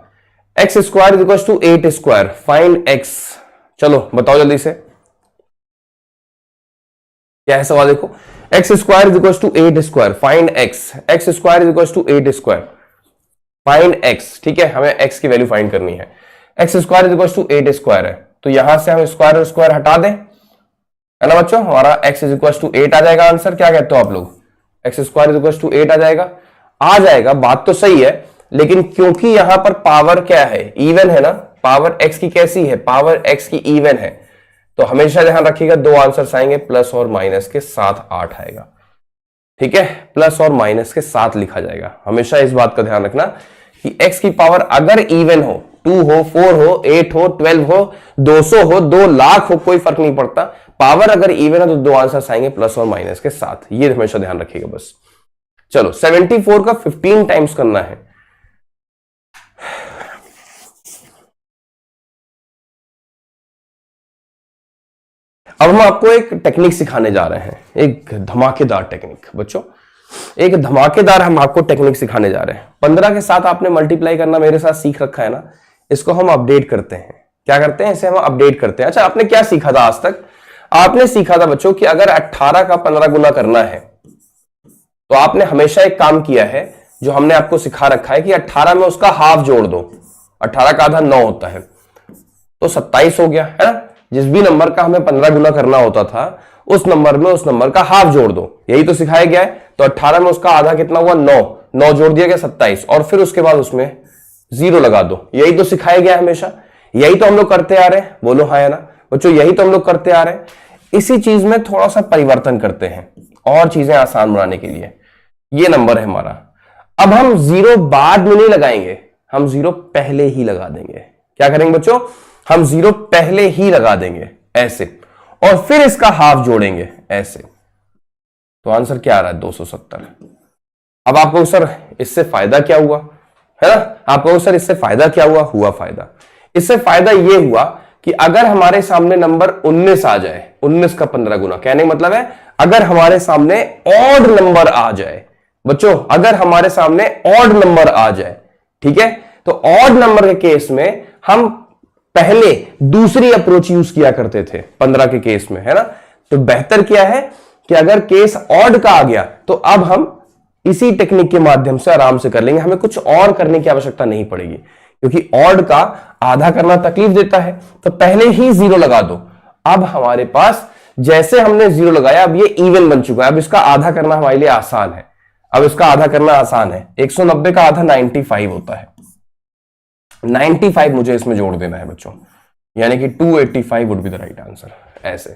x square is equal to 8 square, find x। चलो बताओ जल्दी से, क्या है सवाल, देखो x square is equal to 8 square, find x, x square is equal to 8 square, find x, ठीक है, हमें x की वैल्यू फाइंड करनी है। x square is equal to 8 square है, तो यहां से हम स्क्वायर और स्क्वायर हटा दें, है ना बच्चों, हमारा x इज इक्वल टू 8 आ जाएगा आंसर। क्या कहते हो आप लोग, x square is equal to 8 आ जाएगा, बात तो सही है, लेकिन क्योंकि यहां पर पावर क्या है, इवन है ना, पावर x की कैसी है, पावर x की इवन है, तो हमेशा ध्यान रखिएगा 2 आंसर्स आएंगे, प्लस और माइनस के साथ 8 आएगा, ठीक है, प्लस और माइनस के साथ लिखा जाएगा। हमेशा इस बात का ध्यान रखना कि x की पावर अगर इवन हो, 2 हो, 4 हो, 8 हो, 12 हो, 200 हो, 2 लाख हो, कोई फर्क नहीं पड़ता, पावर अगर इवन है तो 2 आंसर्स आएंगे प्लस और माइनस के साथ, ये हमेशा ध्यान रखिएगा बस। चलो 74 का 15 टाइम्स करना है, अब हम आपको एक टेक्निक सिखाने जा रहे हैं, एक धमाकेदार टेक्निक। बच्चों एक धमाकेदार हम आपको टेक्निक सिखाने जा रहे हैं। 15 के साथ आपने मल्टीप्लाई करना मेरे साथ सीख रखा है ना, इसको हम अपडेट करते हैं। क्या करते हैं, इसे हम अपडेट करते हैं। अच्छा, आपने क्या सीखा था आज तक, आपने सीखा था बच्चों कि अगर 18 का 15 गुना करना है तो आपने हमेशा एक काम किया है जो हमने आपको सिखा रखा है कि 18 में उसका हाफ जोड़ दो, 18 का आधा 9 होता है तो 27 हो गया, है ना। जिस भी नंबर का हमें 15 गुना करना होता था उस नंबर में उस नंबर का हाफ जोड़ दो, यही तो सिखाया गया है। तो 18 में उसका आधा कितना हुआ, 9, 9 जोड़ दिया गया 27, और फिर उसके बाद उसमें 0 लगा दो, यही तो सिखाया गया है हमेशा, यही तो हम लोग करते आ रहे हैं। बोलो हाँ या ना बच्चों, यही तो हम लोग करते आ रहे हैं। इसी चीज में थोड़ा सा परिवर्तन करते हैं और चीजें आसान बनाने के लिए। ये नंबर है हमारा, अब हम 0 बाद में नहीं लगाएंगे, हम 0 पहले ही लगा देंगे। क्या करेंगे बच्चों, हम 0 पहले ही लगा देंगे ऐसे, और फिर इसका हाफ जोड़ेंगे ऐसे। तो आंसर क्या आ रहा है, 270। अब आपको सर इससे फायदा क्या हुआ, है ना, आपको सर इससे फायदा क्या हुआ, हुआ फायदा। इससे फायदा यह हुआ कि अगर हमारे सामने नंबर 19 आ जाए, 19 का 15 गुना, कहने का मतलब है अगर हमारे सामने ऑड नंबर आ जाए बच्चों, अगर हमारे सामने ऑड नंबर आ जाए, ठीक है, तो ऑड नंबर के केस में हम पहले दूसरी अप्रोच यूज किया करते थे 15 के केस में, है ना। तो बेहतर क्या है कि अगर केस ऑड का आ गया तो अब हम इसी टेक्निक के माध्यम से आराम से कर लेंगे, हमें कुछ और करने की आवश्यकता नहीं पड़ेगी, क्योंकि ऑड का आधा करना तकलीफ देता है, तो पहले ही 0 लगा दो। अब हमारे पास जैसे हमने 0 लगाया, अब ये इवन बन चुका है, अब इसका आधा करना हमारे लिए आसान है, अब इसका आधा करना आसान है। 190 का आधा 95 होता है, 95 मुझे इसमें जोड़ देना है बच्चों, यानी कि 285 would be the right answer, ऐसे।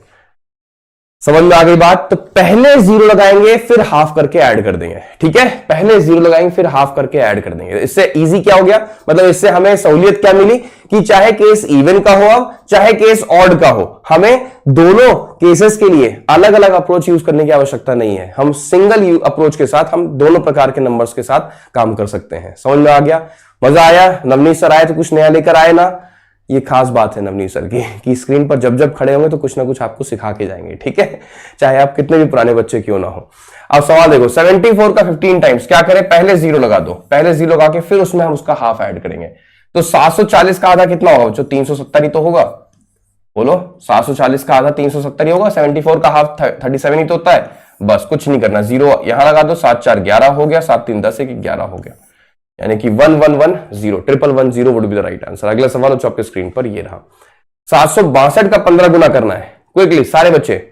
समझ में आ गई बात? तो पहले जीरो लगाएंगे फिर हाफ करके ऐड कर देंगे, ठीक है? पहले जीरो लगाएंगे फिर हाफ करके ऐड कर देंगे। इससे इजी क्या हो गया, मतलब इससे हमें सहूलियत क्या मिली कि चाहे केस इवन का हो अब चाहे केस ऑड का हो, हमें दोनों केसेस के लिए अलग अलग अप्रोच यूज करने की आवश्यकता नहीं है। हम सिंगल अप्रोच के साथ हम दोनों प्रकार के नंबर्स के साथ काम कर सकते हैं। समझ में आ गया? मजा आया? नवनीत सर आए तो कुछ नया लेकर आए ना, ये खास बात है नवनीत सर की कि स्क्रीन पर जब जब खड़े होंगे तो कुछ ना कुछ आपको सिखा के जाएंगे, ठीक है? चाहे आप कितने भी पुराने बच्चे क्यों ना हो। अब सवाल देखो, 74 का 15 टाइम्स क्या करें, पहले जीरो लगा दो, पहले जीरो लगा के फिर उसमें हम उसका हाफ ऐड करेंगे। तो 740 का आधा कितना होगा बच्चों? 370 ही तो होगा। बोलो, 740 का आधा 370 ही होगा। 74 का हाफ 37 ही तो होता है। बस कुछ नहीं करना, जीरो यहां लगा दो, 7 4 11 हो गया, 7 3 10 1 11 हो गया, यानी कि 1110 11110 would be the right answer. अगला सवाल हो आपके स्क्रीन पर, ये रहा। 762 का 15 गुना करना है क्विकली सारे बच्चे।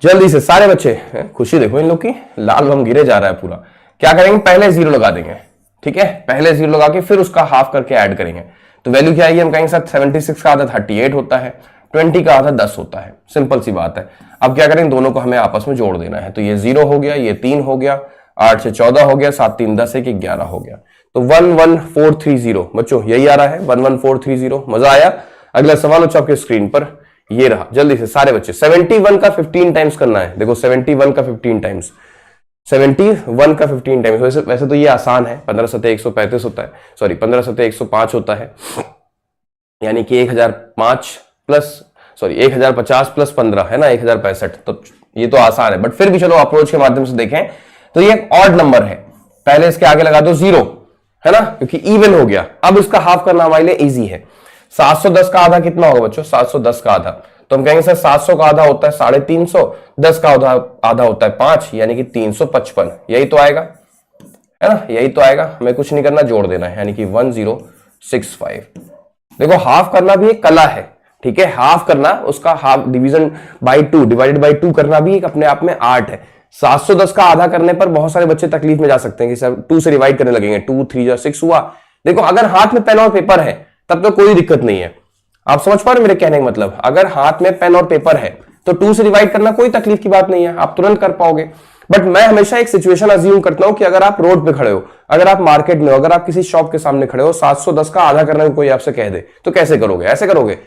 जल्दी से सारे बच्चे, खुशी देखो इन लोग की, लाल बम गिरे जा रहा है पूरा। क्या करेंगे, पहले जीरो लगा देंगे, ठीक है? पहले जीरो लगा के फिर उसका हाफ करके ऐड करेंगे। तो वैल्यू क्या आएगी, हम कहेंगे सर 76 का आधा 38 होता है, 20 का आधा 10 होता है। सिंपल सी बात है। अब क्या करेंगे, दोनों को हमें आपस में जोड़ देना है। तो ये 0 हो गया, ये 3 हो गया, 8 से 14 हो गया, 7 3 10 1 11 हो गया। तो 11430 बच्चों यही आ रहा है, 11430। मजा आया? अगला सवाल हो आपके स्क्रीन पर, ये रहा। जल्दी से सारे बच्चे 71 का 15 टाइम्स करना है। देखो 71 का 15 टाइम्स, 71 का 15 टाइम्स। वैसे तो ये आसान है, 15 सतह 135 होता है, सॉरी 15 सतह 105 होता है, यानी कि 1005 प्लस, सॉरी 1050 प्लस 15 है ना, 1065। तो ये तो आसान है, बट फिर भी चलो अप्रोच के माध्यम से देखें तो ये एक ऑड नंबर है। पहले इसके आगे लगा दो 0, है ना, क्योंकि इवन हो गया। अब इसका हाफ करना हमारे लिए इजी है। 710 का आधा कितना होगा बच्चों? 710 का आधा, तो हम कहेंगे सर 700 का आधा होता है 350, 10 का आधा होता है 5, यानी कि 355। यही तो आएगा, है ना, यही तो आएगा। हमें कुछ नहीं करना, जोड़ देना है, यानी कि 1065। देखो हाफ करना भी एक कला है, ठीक है? हाफ करना, उसका half division by 2, divided by 2 करना भी एक अपने आप में आर्ट है। 710 का आधा करने पर बहुत सारे बच्चे तकलीफ में जा सकते हैं कि सर 2 से डिवाइड करने लगेंगे, 2 3 जा 6 हुआ। देखो अगर हाथ में पेन और पेपर है तब तो कोई दिक्कत नहीं है। आप समझ पा रहे मेरे कहने का मतलब? अगर हाथ में पेन और पेपर है तो 2 से डिवाइड करना कोई तकलीफ की बात नहीं है, आप तुरंत कर पाओगे। बट मैं हमेशा एक सिचुएशन अज्यूम करता हूं कि अगर आप रोड पे खड़े हो, अगर आप मार्केट में हो, अगर आप किसी शॉप के सामने खड़े हो, 710 का आधा करने को कोई आपसे कह दे तो कैसे करोगे? ऐसे करोगे,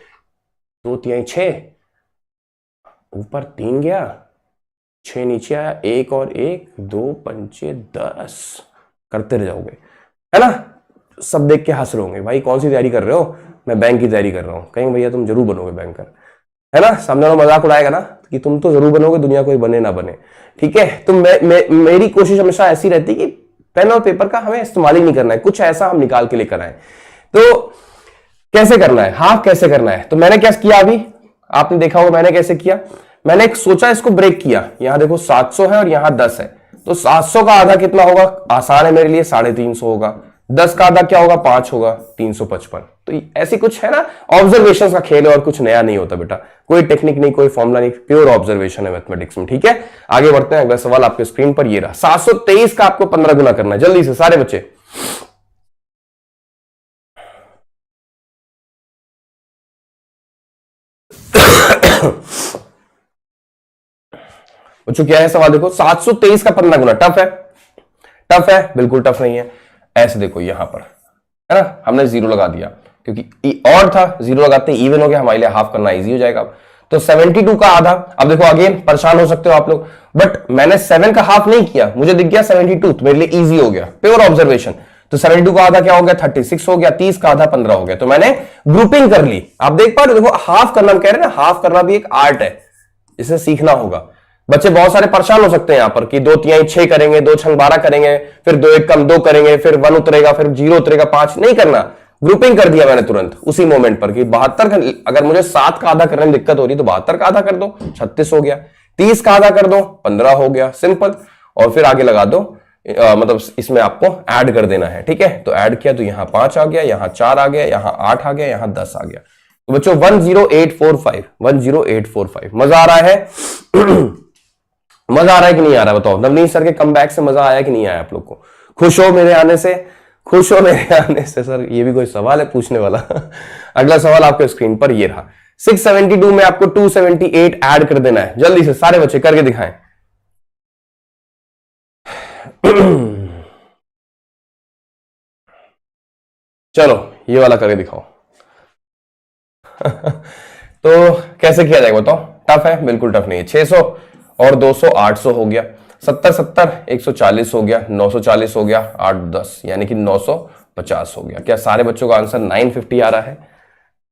2 3 6, ऊपर 3 गया, 6 नीचे आया, 1 और 1 2 पंचे 10 करते रह जाओगे, है ना? सब देख के हंस रहे होंगे, भाई कौन सी तैयारी कर रहे हो? मैं बैंक की तैयारी कर रहा हूं। कहेंगे भैया तुम जरूर बनोगे बैंकर, है ना? सामने वाला मजाक उड़ाएगा ना कि तुम तो जरूर बनोगे, दुनिया कोई बने ना बने, ठीक है? तो मेरी कोशिश हमेशा ऐसी रहती कि पेन और पेपर का हमें इस्तेमाल ही नहीं करना है, कुछ ऐसा हम निकाल के लेकर आए। तो कैसे करना है, हाफ कैसे करना है? तो मैंने क्या किया, अभी आपने देखा होगा मैंने कैसे किया। मैंने एक सोचा, इसको ब्रेक किया। यहां देखो 700 है और यहां 10 है, तो 700 का आधा कितना होगा? आसान है मेरे लिए, 350 होगा। 10 का आधा क्या होगा? 5 होगा, 355। तो ऐसी कुछ है ना, ऑब्जर्वेशन का खेल है और कुछ नया नहीं होता बेटा, कोई टेक्निक नहीं, कोई फॉर्मूला नहीं, प्योर ऑब्जर्वेशन है मैथमेटिक्स में, ठीक है? आगे बढ़ते हैं। अगला सवाल आपके स्क्रीन पर ये रहा। 723 का आपको 15 गुना करना है। जल्दी से सारे बच्चे, बच्चों क्या है सवाल? देखो 723 का 15 गुना टफ है, टफ है? बिल्कुल टफ नहीं है। ऐसे देखो यहां पर, है ना, हमने 0 लगा दिया क्योंकि और था, 0 लगाते इवन हो गया, हमारे लिए हाफ करना इजी हो जाएगा। तो 72 का आधा, अब देखो अगेन परेशान हो सकते हो आप लोग, बट मैंने 7 का हाफ नहीं किया, मुझे दिख गया 72, तो मेरे लिए इजी हो गया, प्योर ऑब्जर्वेशन। तो 72 का आधा क्या हो गया? 36 हो गया, 30 का आधा 15 हो गया। तो मैंने ग्रुपिंग कर ली। आप देख पा रहे हो, देखो हाफ करना, हम कह रहे हैं ना, हाफ करना भी एक आर्ट है, इसे सीखना होगा। बच्चे बहुत सारे परेशान हो सकते हैं यहां पर कि 2 3 6 करेंगे, 2 6 12 करेंगे, फिर 2 1 कम 2 करेंगे, फिर 1 उतरेगा, फिर 0 उतरेगा, 5 नहीं करना। ग्रुपिंग कर दिया मैंने तुरंत उसी मोमेंट पर कि 72, अगर मुझे 7 का आधा करने में दिक्कत हो रही तो 72 का आधा कर दो, 36 हो गया। 30 का आधा कर दो, 15 हो गया, सिंपल। और फिर आगे लगा दो, मतलब इसमें आपको ऐड कर देना है, ठीक है? तो ऐड किया तो यहां 5 आ गया, यहां 4 आ गया, यहां 8 आ गया, यहां 10 आ गया। तो बच्चों 10845, 10845। मजा आ रहा है? मजा आ रहा है कि नहीं आ रहा है बताओ? नवनीत सर के कमबैक से मजा आया कि नहीं आया आप लोग को? खुश हो मेरे आने से, खुश हो मेरे आने से। सर ये भी कोई सवाल है पूछने वाला। अगला सवाल आपके स्क्रीन पर ये रहा। 672 में आपको 278 ऐड कर देना है। जल्दी से सारे बच्चे करके दिखाएं। चलो ये वाला करके दिखाओ। तो कैसे किया जाएगा बताओ? टफ है? बिल्कुल टफ नहीं है। 600 और 200 800 हो गया, 70 70 140 हो गया, 940 हो गया, 8 10 यानी कि 950 हो गया। क्या सारे बच्चों का आंसर 950 आ रहा है?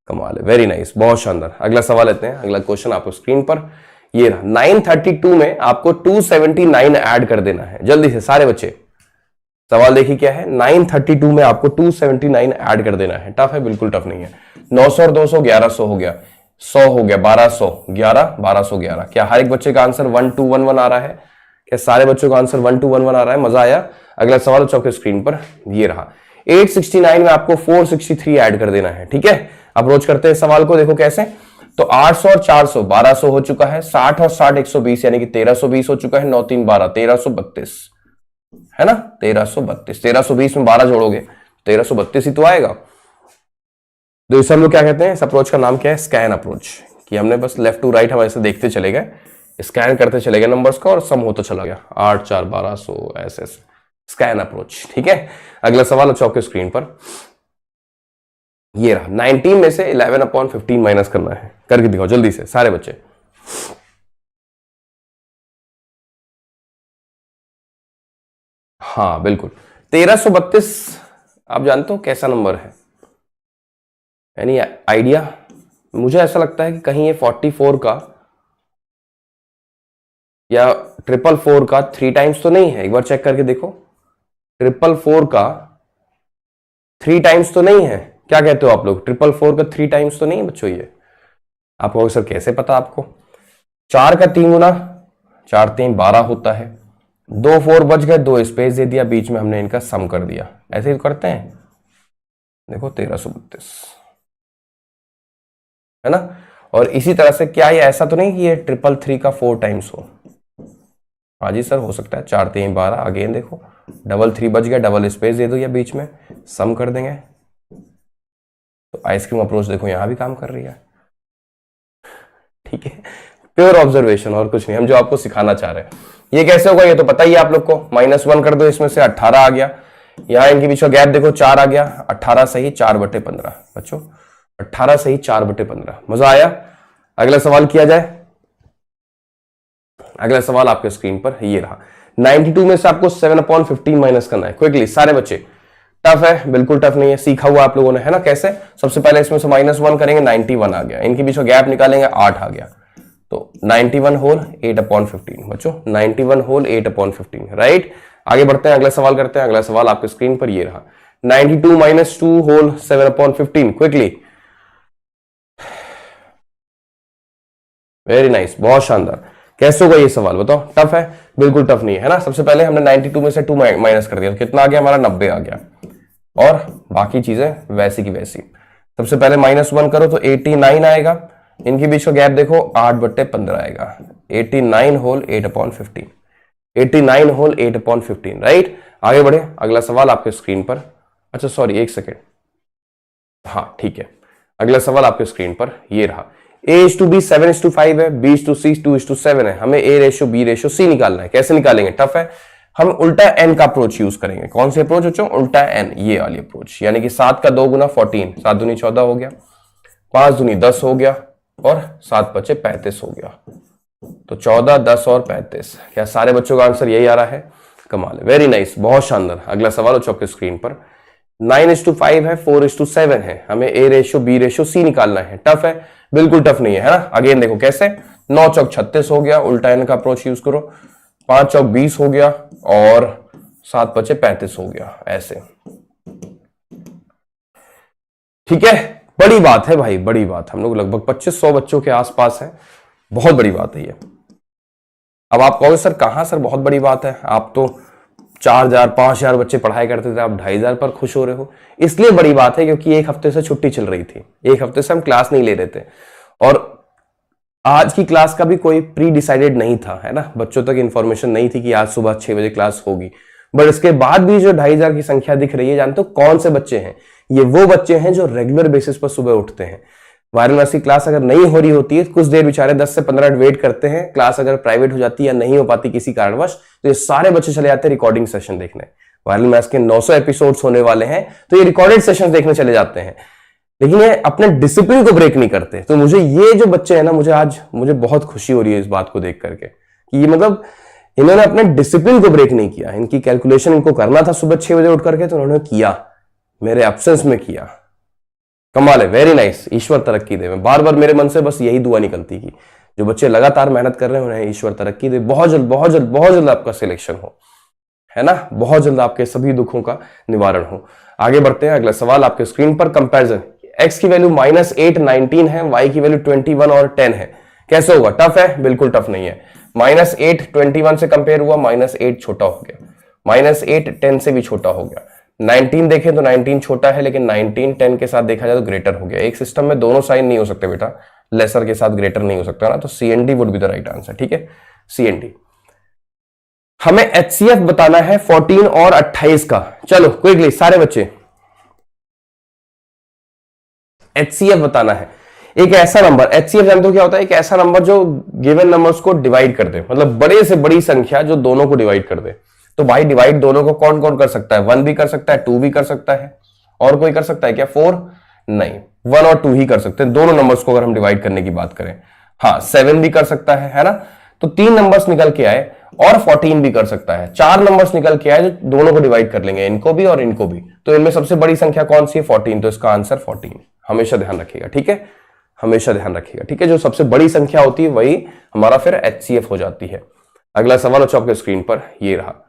कमाल है, वेरी नाइस, बहुत शानदार। अगला सवाल लेते हैं। अगला क्वेश्चन आपको स्क्रीन पर ये रहा। 932 में आपको 279 ऐड कर देना है। जल्दी से सारे बच्चे सवाल देखिए क्या है। 932 में आपको 279 ऐड कर देना है। टफ है? बिल्कुल टफ नहीं है। 900 और 200 1100 हो गया, 100 हो गया, 1200 11 1211। क्या हर एक बच्चे का आंसर 1211 आ रहा है? क्या सारे बच्चों का आंसर 1211 आ रहा है? मजा आया? अगला सवाल आपके स्क्रीन पर ये रहा। 869 में आपको 463 ऐड कर देना है। ठीक है, अप्रोच करते हैं सवाल को, देखो कैसे। तो 800 और 400 1200 हो चुका है, 60 और 60 120 यानी कि 1320 हो चुका है, 9 3 12 1332 है ना, 1332। 1320 में 12 जोड़ोगे 1332 ही तो आएगा। तो इस हम लोग क्या कहते हैं, इस अप्रोच का नाम क्या है? Scan approach. कि हमने बस लेफ्ट टू राइट हम ऐसे देखते चले गए, स्कैन करते चले गए नंबर्स का और सम होता चला गया 8 4 1200 ऐसे ऐसे, स्कैन अप्रोच। ठीक है, अगला सवाल अच्छा आपके स्क्रीन पर ये रहा। 19 में से 11/15 माइनस करना है। करके दिखाओ जल्दी से सारे बच्चे। हाँ बिल्कुल, 1332 आप जानते हो कैसा नंबर है? यानी आइडिया? मुझे ऐसा लगता है कि कहीं ये 44 का या 444 का 3 टाइम्स तो नहीं है। एक बार चेक करके देखो, 444 का 3 टाइम्स तो नहीं है। क्या कहते हो आप लोग? 444 का 3 टाइम्स तो नहीं है बच्चों ये? आपको सर कैसे पता? आपको 4 का 3 गुना, 4 3 12 होता है, 2 4 बच गए, 2 स्पेस दे दिया बीच में, हमने इनका सम कर दिया। ऐसे ही करते हैं, देखो 1332 है ना। और इसी तरह से क्या ये ऐसा तो नहीं कि ये 333 का 4 टाइम्स हो? हाँ जी सर, हो सकता है। 4 3 12, अगेन देखो 3 बच गया, डबल स्पेस दे दो या बीच में, सम कर देंगे। तो आइसक्रीम अप्रोच देखो यहां भी काम कर रही है। ठीक है, प्योर ऑब्जर्वेशन और कुछ नहीं, हम जो आपको सिखाना चाह रहे हैं। ये कैसे होगा ये तो पता ही है आप लोग को। -1 कर दो, इसमें से 18 आ गया, यहां इनके बीच का गैप देखो 4 आ गया, 18 सही 4/15 बच्चों, 18 सही 4/15। मजा आया? अगला सवाल किया जाए। अगला सवाल आपके स्क्रीन पर ये रहा। 92 में से आपको 7/15 माइनस करना है। क्विकली सारे बच्चे। टफ है? बिल्कुल टफ नहीं है, सीखा हुआ आप लोगों ने, है ना। कैसे? सबसे पहले इसमें से -1 करेंगे, 91 आ गया, इनके बीच का गैप निकालेंगे, 8 आ गया, तो 91 होल 8/15 बच्चों, 91 होल 8/15 राइट। आगे बढ़ते हैं, अगला सवाल करते हैं। अगला सवाल आपके स्क्रीन पर ये रहा। 92 - 2 होल 7/15। क्विकली, वेरी नाइस, बहुत शानदार। कैसे होगा ये सवाल बताओ? टफ है? बिल्कुल टफ नहीं है ना। सबसे पहले हमने 92 में से 2 माइनस कर दिया, तो कितना आ गया हमारा? 90 आ गया, और बाकी चीजें वैसी की वैसी। सबसे पहले -1 करो तो 89 आएगा, इनके बीच का गैप देखो 8/15 आएगा, 89 होल 8/15, 89 होल 8/15 राइट। आगे बढ़े, अगला सवाल आपके स्क्रीन पर। अच्छा सॉरी, एक सेकेंड, हाँ ठीक है। अगला सवाल आपके स्क्रीन पर ये रहा। A/B 7:5 है, B/C 2:7 है, हमें A/B/C निकालना है। कैसे निकालेंगे? टफ है, हम उल्टा n का अप्रोच यूज करेंगे। कौन सी अप्रोच बच्चों? उल्टा n, ये वाली अप्रोच। यानी कि 7 का 2 गुना 14, 7 दूनी 14 हो गया, 5 दूनी 10 हो गया, और 7 5 35 हो गया। तो 14 10 और 35। क्या सारे बच्चों का आंसर यही आ रहा है? कमाल है, वेरी नाइस, बहुत शानदार। अगला सवाल हो आपके स्क्रीन पर। 9:5 है, 4:7 है, हमें A/B/C निकालना है। टफ है? बिल्कुल टफ नहीं है ना। अगेन देखो कैसे, 9 चौक 36 हो गया, उल्टा n का अप्रोच यूज करो, 5 चौक 20 हो गया, और 7 5 35 हो गया, ऐसे। ठीक है, बड़ी बात है भाई, बड़ी बात। हम लोग लगभग 2500 बच्चों के आसपास है, बहुत बड़ी बात है ये। अब आप कहोगे सर कहां सर बहुत बड़ी बात है, आप तो 4000 5000 बच्चे पढ़ाई करते थे, आप 2500 पर खुश हो रहे हो। इसलिए बड़ी बात है क्योंकि एक हफ्ते से छुट्टी चल रही थी, एक हफ्ते से हम क्लास नहीं ले रहे थे, और आज की क्लास का भी कोई प्री डिसाइडेड नहीं था, है ना। बच्चों तक इंफॉर्मेशन नहीं थी कि आज सुबह 6 बजे क्लास होगी। बट इसके बाद भी जो 2500 की संख्या दिख रही है, जानते हो कौन से बच्चे हैं? ये वो बच्चे हैं जो रेगुलर बेसिस पर सुबह उठते हैं। वायरल मैथ्स की क्लास अगर नहीं हो रही होती है, कुछ देर बेचारे 10 से 15 मिनट वेट करते हैं, क्लास अगर प्राइवेट हो जाती है या नहीं हो पाती किसी कारणवश, तो ये सारे बच्चे चले जाते हैं रिकॉर्डिंग सेशन देखने। वायरल मैथ्स के 900 एपिसोड्स होने वाले हैं, तो ये रिकॉर्डेड सेशन देखने चले जाते हैं, लेकिन ये अपने डिसिप्लिन को ब्रेक नहीं करते। तो मुझे ये जो बच्चे हैं ना, मुझे बहुत खुशी हो रही है इस बात को देख करके कि ये मतलब इन्होंने अपने डिसिप्लिन को ब्रेक नहीं किया। इनकी कैलकुलेशन इनको करना था सुबह 6 बजे उठ करके, तो उन्होंने किया, मेरे एब्सेंस में किया। कमाल है, वेरी नाइस। ईश्वर तरक्की दे। मैं बार बार मेरे मन से बस यही दुआ निकलती कि जो बच्चे लगातार मेहनत कर रहे हैं उन्हें ईश्वर तरक्की दे। बहुत जल्द बहुत जल्द बहुत जल्द आपका सिलेक्शन हो, है ना, बहुत जल्द आपके सभी दुखों का निवारण हो। आगे बढ़ते हैं, अगला सवाल आपके स्क्रीन पर। कंपैरिजन, x की वैल्यू -8 19 है, y की वैल्यू 21 और 10 है, कैसे होगा? टफ है? बिल्कुल टफ नहीं है। -8 21 से कंपेयर हुआ, -8 छोटा हो गया, -8 10 से भी छोटा हो गया। 19 देखें तो 19 छोटा है, लेकिन 19 10 के साथ देखा जाए तो ग्रेटर हो गया। एक सिस्टम में दोनों साइन नहीं हो सकते बेटा, लेसर के साथ ग्रेटर नहीं हो सकता ना, तो CND would be the right answer. ठीक है, CND। हमें HCF बताना है 14 और 28 का। चलो क्विकली सारे बच्चे, HCF बताना है। एक ऐसा नंबर, HCF जानते हो क्या होता है? एक ऐसा नंबर जो गिवन नंबर्स को डिवाइड कर दे, मतलब बड़े से बड़ी संख्या जो दोनों को डिवाइड कर दे। तो भाई डिवाइड दोनों को कौन कौन कर सकता है? 1 भी कर सकता है, 2 भी कर सकता है, और कोई कर सकता है क्या? 4 नहीं, 1 और 2 ही कर सकते हैं दोनों नंबर्स को अगर हम डिवाइड करने की बात करें। हाँ, 7 भी कर सकता है ना। तो 3 नंबर्स निकल के आए, और 14 भी कर सकता है। 4 नंबर्स निकल के आए जो दोनों को डिवाइड कर लेंगे, इनको भी और इनको भी। तो इनमें सबसे बड़ी संख्या कौन सी है? 14। तो इसका आंसर 14। हमेशा ध्यान रखिएगा, ठीक है, हमेशा ध्यान रखिएगा, ठीक है। जो सबसे बड़ी संख्या होती है वही हमारा फिर HCF हो जाती है। अगला सवाल हो आपके स्क्रीन पर, ये रहा।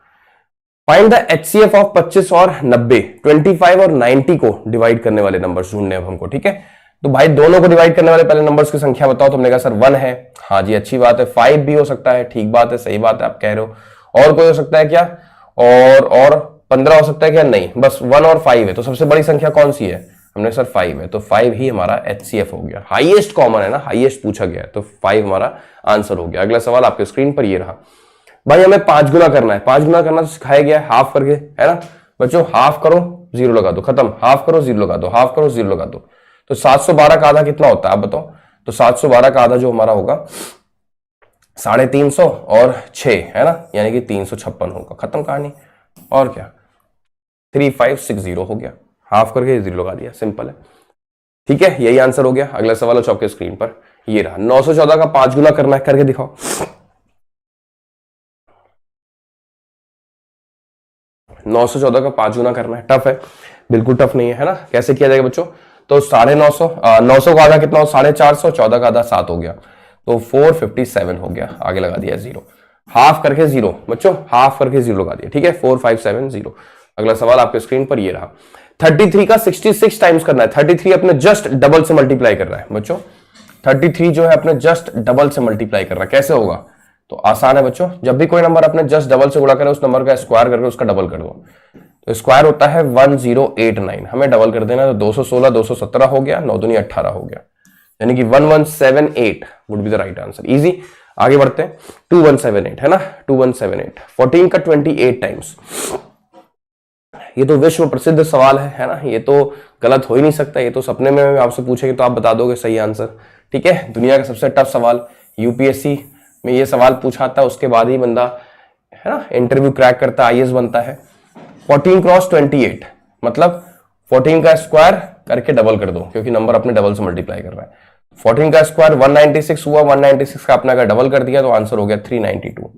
फाइंड द HCF ऑफ 25 और 90, 25 और 90 को डिवाइड करने वाले नंबर्स ढूंढने अब हमको, ठीक है। तो भाई दोनों को डिवाइड करने वाले पहले नंबर्स की संख्या बताओ। तो हमने कहा सर 1 है, हाँ जी अच्छी बात है। 5 भी हो सकता है, ठीक बात है, सही बात है, आप कह रहे हो। और कोई हो सकता है क्या? और 15 हो सकता है क्या? नहीं, बस 1 और 5 है। तो सबसे बड़ी संख्या कौन सी है? हमने सर 5 है, तो 5 ही हमारा HCF हो गया। हाईएस्ट कॉमन है ना, हाईएस्ट पूछा गया है, तो 5 हमारा आंसर हो गया। अगला सवाल आपके स्क्रीन पर ये रहा। भाई हमें 5 गुना करना है। 5 गुना करना तो सिखाया गया है हाफ करके, है ना बच्चों। हाफ करो, 0 लगा दो, खत्म। हाफ करो, 0 लगा दो, हाफ करो, 0 लगा दो। तो 712 का आधा कितना होता है आप बताओ? तो 712 का आधा जो हमारा होगा 350 और 6, है ना, यानी कि 356 होगा। खत्म कहानी। और क्या, 3560 हो गया। हाफ करके 0 लगा दिया, सिंपल है, ठीक है, यही आंसर हो गया। अगला सवाल हो आपके स्क्रीन पर, ये रहा। 914 का 5 गुना करना है, करके दिखाओ। 914 का 5 गुना करना है, टफ है? बिल्कुल टफ नहीं है ना। कैसे किया जाएगा बच्चों? तो 950, 900 का आधा कितना हो? 450, 14 का आधा 7 हो गया, तो 457 हो गया। आगे लगा दिया 0, हाफ करके 0 बच्चों, हाफ करके 0 लगा दिया, ठीक है, 4570। अगला सवाल आपके स्क्रीन पर ये रहा। 33 का 66 टाइम्स करना है। 33 अपने जस्ट डबल से मल्टीप्लाई कर रहा है बच्चों। 33 जो है अपने जस्ट डबल से मल्टीप्लाई कर रहा है। कैसे होगा? तो आसान है बच्चों, जब भी कोई नंबर अपने जस्ट डबल से गुणा करे, उस नंबर का स्क्वायर करके उसका डबल कर दो। तो स्क्वायर होता है 1089, हमें डबल कर देना, तो 216 217 हो गया, 9 दूनी 18 हो गया, यानी कि 1178 would be the right answer. Easy. आगे बढ़ते हैं। 2178 है ना, 2178। 14 का 28 टाइम्स, ये तो विश्व प्रसिद्ध सवाल है ना, ये तो गलत हो ही नहीं सकता। ये तो सपने में आपसे पूछेंगे तो आप बता दोगे सही आंसर, ठीक है। दुनिया का सबसे टफ सवाल, यूपीएससी में ये सवाल पूछा था, उसके बाद ही बंदा, है ना, इंटरव्यू क्रैक करता है, IAS बनता है। 14 क्रॉस 28 मतलब 14 का स्क्वायर करके डबल कर दो, क्योंकि नंबर अपने डबल से मल्टीप्लाई कर रहा है। 14 का स्क्वायर 196 हुआ, 196 का आपने अगर डबल कर दिया तो आंसर हो गया 392।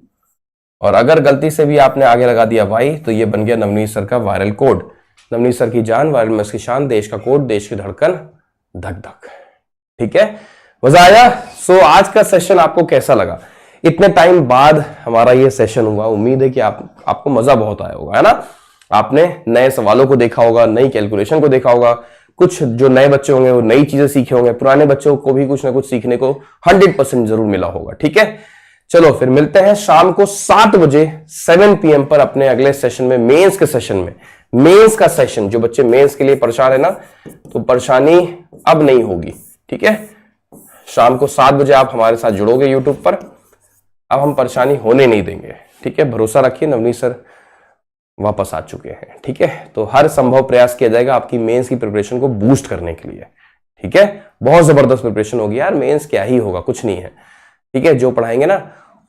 और अगर गलती से भी आपने आगे लगा दिया भाई, तो ये बन गया नवनीत सर का वायरल कोड। नवनीत सर की जान, वायरल मैथ्स की शान, देश का कोड, देश की धड़कन, धक धक, ठीक है। मजा आया? सो आज का सेशन आपको कैसा लगा? इतने टाइम बाद हमारा ये सेशन हुआ, उम्मीद है कि आपको मजा बहुत आया होगा, है ना। आपने नए सवालों को देखा होगा, नई कैलकुलेशन को देखा होगा, कुछ जो नए बच्चे होंगे वो नई चीजें सीखे होंगे, पुराने बच्चों को भी कुछ ना कुछ सीखने को 100% जरूर मिला होगा, ठीक है। चलो फिर मिलते हैं शाम को 7 बजे 7 PM पर अपने अगले सेशन में, मेंस के सेशन में। मेंस का सेशन, जो बच्चे मेंस के लिए परेशान है ना, तो परेशानी अब नहीं होगी, ठीक है। शाम को 7 बजे आप हमारे साथ जुड़ोगे यूट्यूब पर। अब हम परेशानी होने नहीं देंगे, ठीक है, भरोसा रखिए। नवनीत सर वापस आ चुके हैं। ठीक है, तो हर संभव प्रयास किया जाएगा आपकी मेंस की प्रिपरेशन को बूस्ट करने के लिए। ठीक है, बहुत जबरदस्त प्रिपरेशन होगी यार, मेंस क्या ही होगा, कुछ नहीं है। ठीक है, जो पढ़ाएंगे ना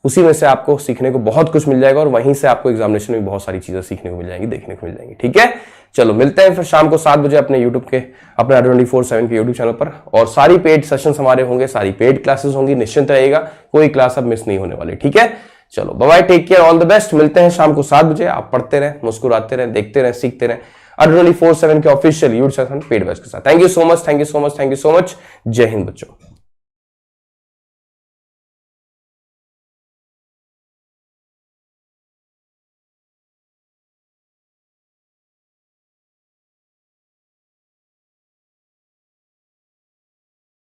उसी में से आपको सीखने को बहुत कुछ मिल जाएगा और वहीं से आपको एग्जामिनेशन में बहुत सारी चीजें सीखने को मिल जाएंगी, देखने को मिल जाएंगी। ठीक है, चलो मिलते हैं फिर शाम को 7 बजे अपने यूट्यूब के, अपने 24/7 के यूट्यूब चैनल पर। और सारी पेड सेशंस हमारे होंगे, सारी पेड क्लासेस होंगी, निश्चिंत रहेगा, कोई क्लास अब मिस नहीं होने वाली। ठीक है, चलो bye bye, take care, all the best. मिलते हैं शाम को 7 बजे। आप पढ़ते रहें, मुस्कुराते रहें, देखते रहें, सीखते रहें 24/7 के official YouTube channel paid batch के साथ। Thank you so much, thank you so much, thank you so much. जय हिंद बच्चों।